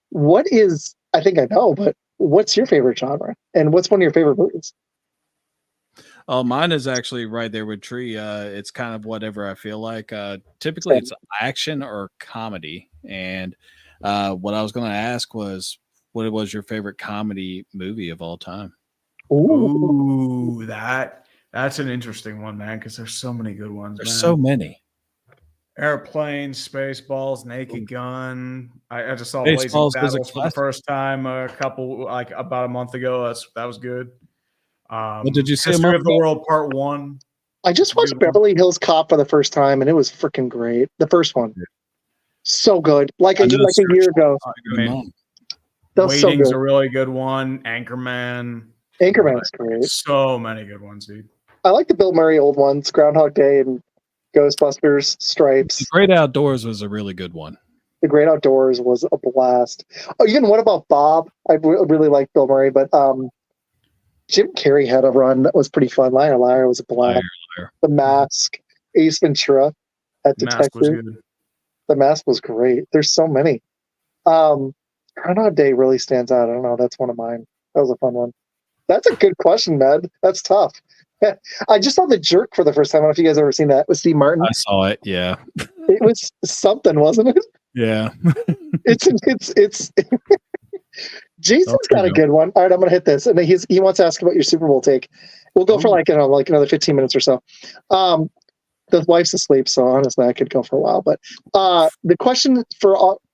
What is? I think I know, but what's your favorite genre, and what's one of your favorite movies? Oh, mine is actually right there with Tree. It's kind of whatever I feel like. Typically, it's action or comedy. And what I was going to ask was, what was your favorite comedy movie of all time? Ooh, that's an interesting one, man, because there's so many good ones. There's so many. Airplane, Spaceballs, Naked Gun. I just saw Spaceballs Blazing Saddles for the first time about a month ago. That was good. What did you say? History of the World Part 1. I just watched Beverly Hills Cop for the first time, and it was freaking great. The first one, so good. Like a year ago. Waiting's a really good one. Anchorman's great. So many good ones, dude. I like the Bill Murray old ones, Groundhog Day and Ghostbusters, Stripes. The Great Outdoors was a really good one. The Great Outdoors was a blast. Oh, even what about Bob? I really like Bill Murray, but Jim Carrey had a run that was pretty fun. Liar Liar was a blast. Liar. The Mask, Ace Ventura at Detective. The Mask was great. There's so many. Groundhog Day really stands out. I don't know. That's one of mine. That was a fun one. That's a good question, Med. That's tough. I just saw The Jerk for the first time. I don't know if you guys ever seen that with Steve Martin. I saw it. Yeah. It was something, wasn't it? Yeah. It's Jason's got a good one. All right, I'm gonna hit this, and he wants to ask about your Super Bowl take. We'll go for like another 15 minutes or so. The wife's asleep, so honestly, I could go for a while. But the question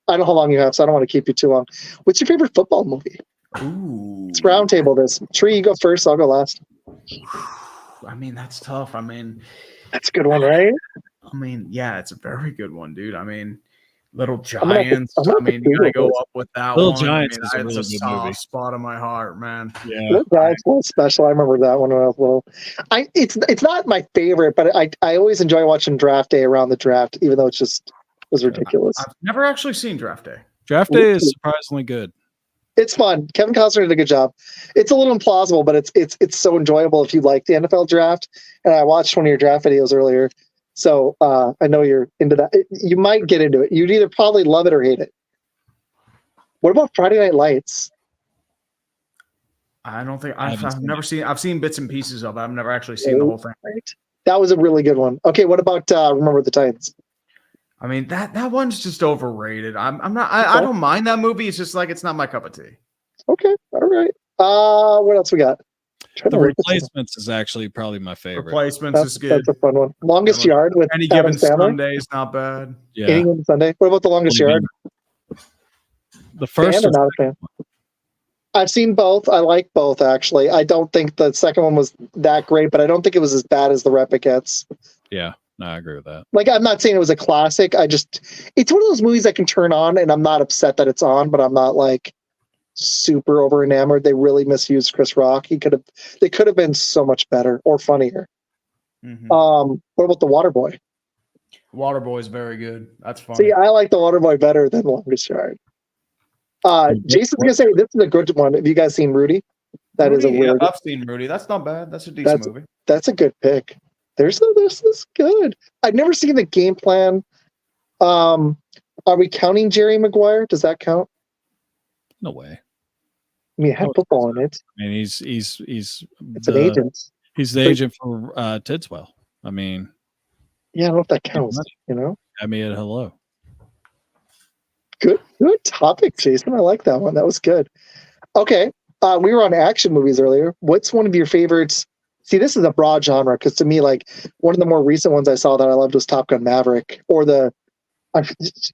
I don't know how long you have, so I don't want to keep you too long. What's your favorite football movie? Ooh. It's round table. This Tree, you go first. I'll go last. I mean, that's tough. I mean, that's a good one, right? I mean, yeah, it's a very good one, dude. I mean, Little Giants. You gotta go up with that Little one. Giants I mean, is a it's really a good movie. soft spot in my heart, man. Yeah, Little Giants was special. I remember that one when I was little. It's not my favorite, but I always enjoy watching Draft Day around the draft, even though it was ridiculous. I've never actually seen Draft Day. Draft Day is surprisingly good. It's fun. Kevin Costner did a good job. It's a little implausible, but it's so enjoyable if you like the NFL draft. And I watched one of your draft videos earlier, so I know you're into that. You might get into it. You'd either probably love it or hate it. What about Friday Night Lights? I don't think I've never seen. I've seen bits and pieces of it. I've never actually seen the whole thing. Right. That was a really good one. Okay, what about Remember the Titans? I mean, that one's just overrated. I'm not. I don't mind that movie. It's just like it's not my cup of tea. Okay, all right. What else we got? The Replacements is actually probably my favorite. Replacements is good. That's a fun one. Longest Yard with Any Given Sunday is not bad. Yeah. Any Given Sunday. What about The Longest Yard? The first. Fan or not a fan? I've seen both. I like both, actually. I don't think the second one was that great, but I don't think it was as bad as the rep it gets. Yeah. No, I agree with that. Like, I'm not saying it was a classic. It's one of those movies I can turn on, and I'm not upset that it's on, but I'm not like super over enamored. They really misused Chris Rock. They could have been so much better or funnier. Mm-hmm. What about The Waterboy? Waterboy is very good. That's fun. See, I like The Waterboy better than Longest Yard. Jason's gonna say this is a good one. Have you guys seen Rudy? That Rudy, is a weird. Yeah, I've seen Rudy. That's not bad. That's a decent movie. That's a good pick. This is good. I've never seen The Game Plan. Are we counting Jerry Maguire? Does that count? No way. I mean, it had football in it. I mean, he's an agent. He's the agent for Tidswell. I mean, yeah, I don't know if that counts. I mean, hello. Good topic, Jason. I like that one. That was good. Okay, we were on action movies earlier. What's one of your favorites? See, this is a broad genre because to me, like one of the more recent ones I saw that I loved was Top Gun Maverick, or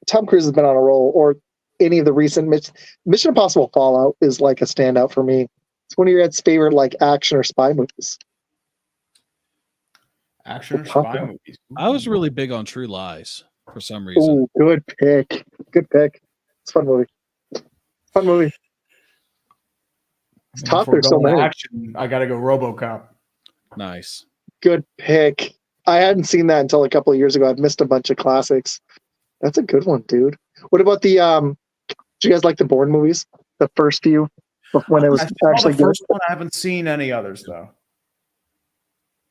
Tom Cruise has been on a roll, or any of the recent Mission Impossible Fallout is like a standout for me. It's one of your favorite like action or spy movies. Action or spy movies. I was really big on True Lies for some reason. Ooh, good pick. It's a fun movie. Fun movie. It's tough. There's so many. Action, I got to go RoboCop. Nice. Good pick. I hadn't seen that until a couple of years ago. I've missed a bunch of classics. That's a good one, dude. What about the do you guys like the Bourne movies? The first few when it was actually the first one. I haven't seen any others though.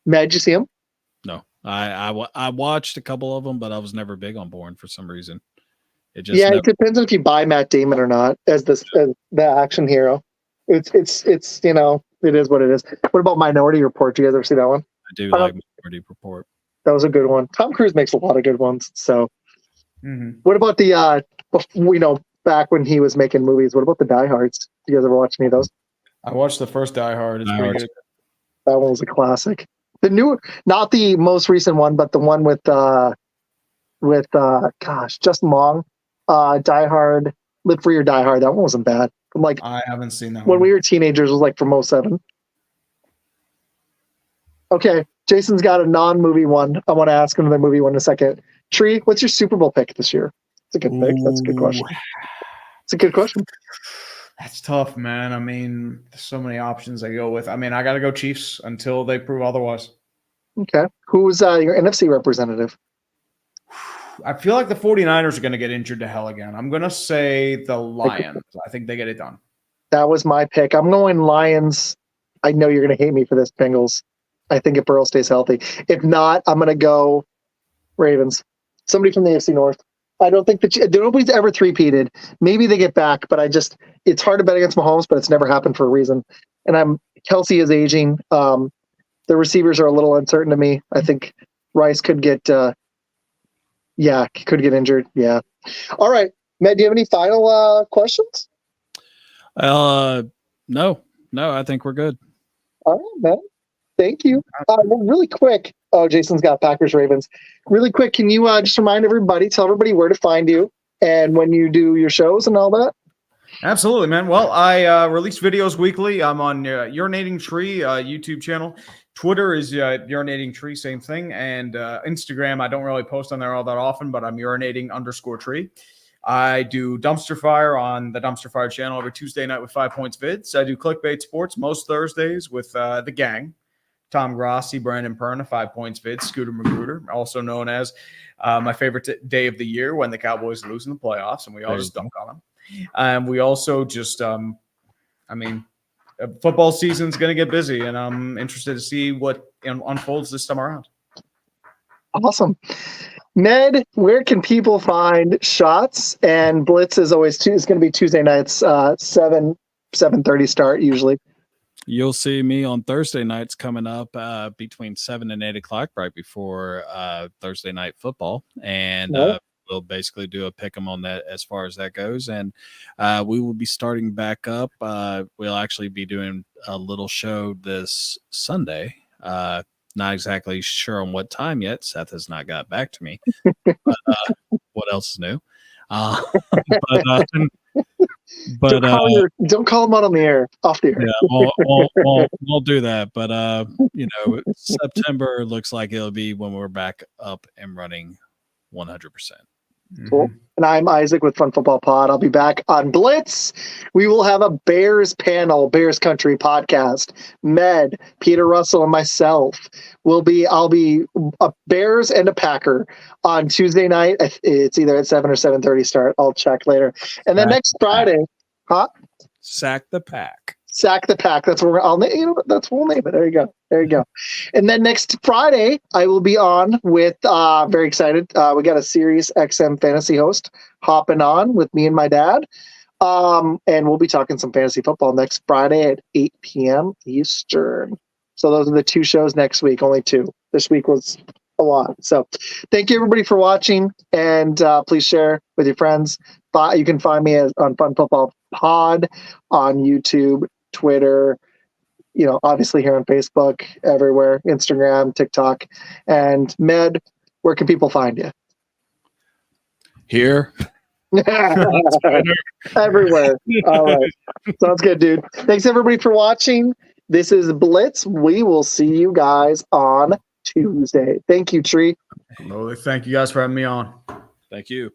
Matt, did you see them? No, I watched a couple of them, but I was never big on Bourne for some reason. It It depends on if you buy Matt Damon or not as the action hero. It's you know, it is what it is. What about Minority Report? Do you guys ever see that one? I do like Minority Report. That was a good one. Tom Cruise makes a lot of good ones. So, What about the back when he was making movies? What about the Die Hards? Do you guys ever watch any of those? I watched the first Die Hard. It's pretty good. That one was a classic. The new, not the most recent one, but the one with Justin Long, Die Hard, Live Free or Die Hard. That one wasn't bad. I haven't seen that when one. we were teenagers. It was like from 07. Okay, Jason's got a non-movie one. I want to ask another movie one in a second. Tree, what's your Super Bowl pick this year? It's a good pick. That's a good question. It's a good question. That's tough, man. I mean, there's so many options I go with. I mean, I got to go Chiefs until they prove otherwise. Okay. Who's your NFC representative? I feel like the 49ers are going to get injured to hell again. I'm going to say the Lions. I think they get it done. That was my pick. I'm going Lions. I know you're going to hate me for this, Bengals. I think if Burrow stays healthy. If not, I'm going to go Ravens. Somebody from the AFC North. I don't think nobody's ever three-peated. Maybe they get back, but it's hard to bet against Mahomes, but it's never happened for a reason. And Kelsey is aging. The receivers are a little uncertain to me. I think Rice could get injured. Yeah. All right. Matt, do you have any final questions? No, I think we're good. All right, Matt. Thank you. Well, really quick. Oh, Jason's got Packers Ravens. Really quick, can you just remind everybody, tell everybody where to find you and when you do your shows and all that? Absolutely, man. Well, I release videos weekly. I'm on Urinating Tree YouTube channel. Twitter is Urinating Tree, same thing. And Instagram, I don't really post on there all that often, but I'm urinating_tree. I do Dumpster Fire on the Dumpster Fire channel every Tuesday night with 5 Points Vids. I do Clickbait Sports most Thursdays with the gang. Tom Grossi, Brandon Perna, 5 Points Vids, Scooter Magruder, also known as my favorite day of the year when the Cowboys lose in the playoffs, and we all just dunk on them. We also just, football season's going to get busy, and I'm interested to see what unfolds this time around. Awesome. Ned, where can people find Shots? And Blitz is always it's going to be Tuesday nights, 7:30 start usually. You'll see me on Thursday nights coming up between 7 and 8 o'clock, right before Thursday night football. And we'll basically do a pick 'em on that as far as that goes. And we will be starting back up. We'll actually be doing a little show this Sunday. Not exactly sure on what time yet. Seth has not got back to me. But, what else is new? Don't call him out on the air, off the air. Yeah, we'll do that. But September looks like it'll be when we're back up and running 100%. Cool. And I'm Izac with Fun Football Pod. I'll be back on Blitz. We will have a Bears panel, Bears Country podcast. Med, Peter Russell, and myself I'll be a Bears and a Packer on Tuesday night. It's either at 7 or 7:30 start. I'll check later. And then next Friday, Sack the Pack. Sack the Pack. That's what we'll name it. There you go. And then next Friday, I will be on with, very excited. We got a Sirius XM fantasy host hopping on with me and my dad. And we'll be talking some fantasy football next Friday at 8 p.m. Eastern. So those are the 2 shows next week, only 2. This week was a lot. So thank you everybody for watching, and please share with your friends. You can find me on Fun Football Pod on YouTube, Twitter, obviously here on Facebook, everywhere, Instagram, TikTok. And Med, where can people find you? Here. Everywhere. All right. Sounds good, dude. Thanks everybody for watching. This is Blitz. We will see you guys on Tuesday. Thank you, Tree. Well, thank you guys for having me on. Thank you.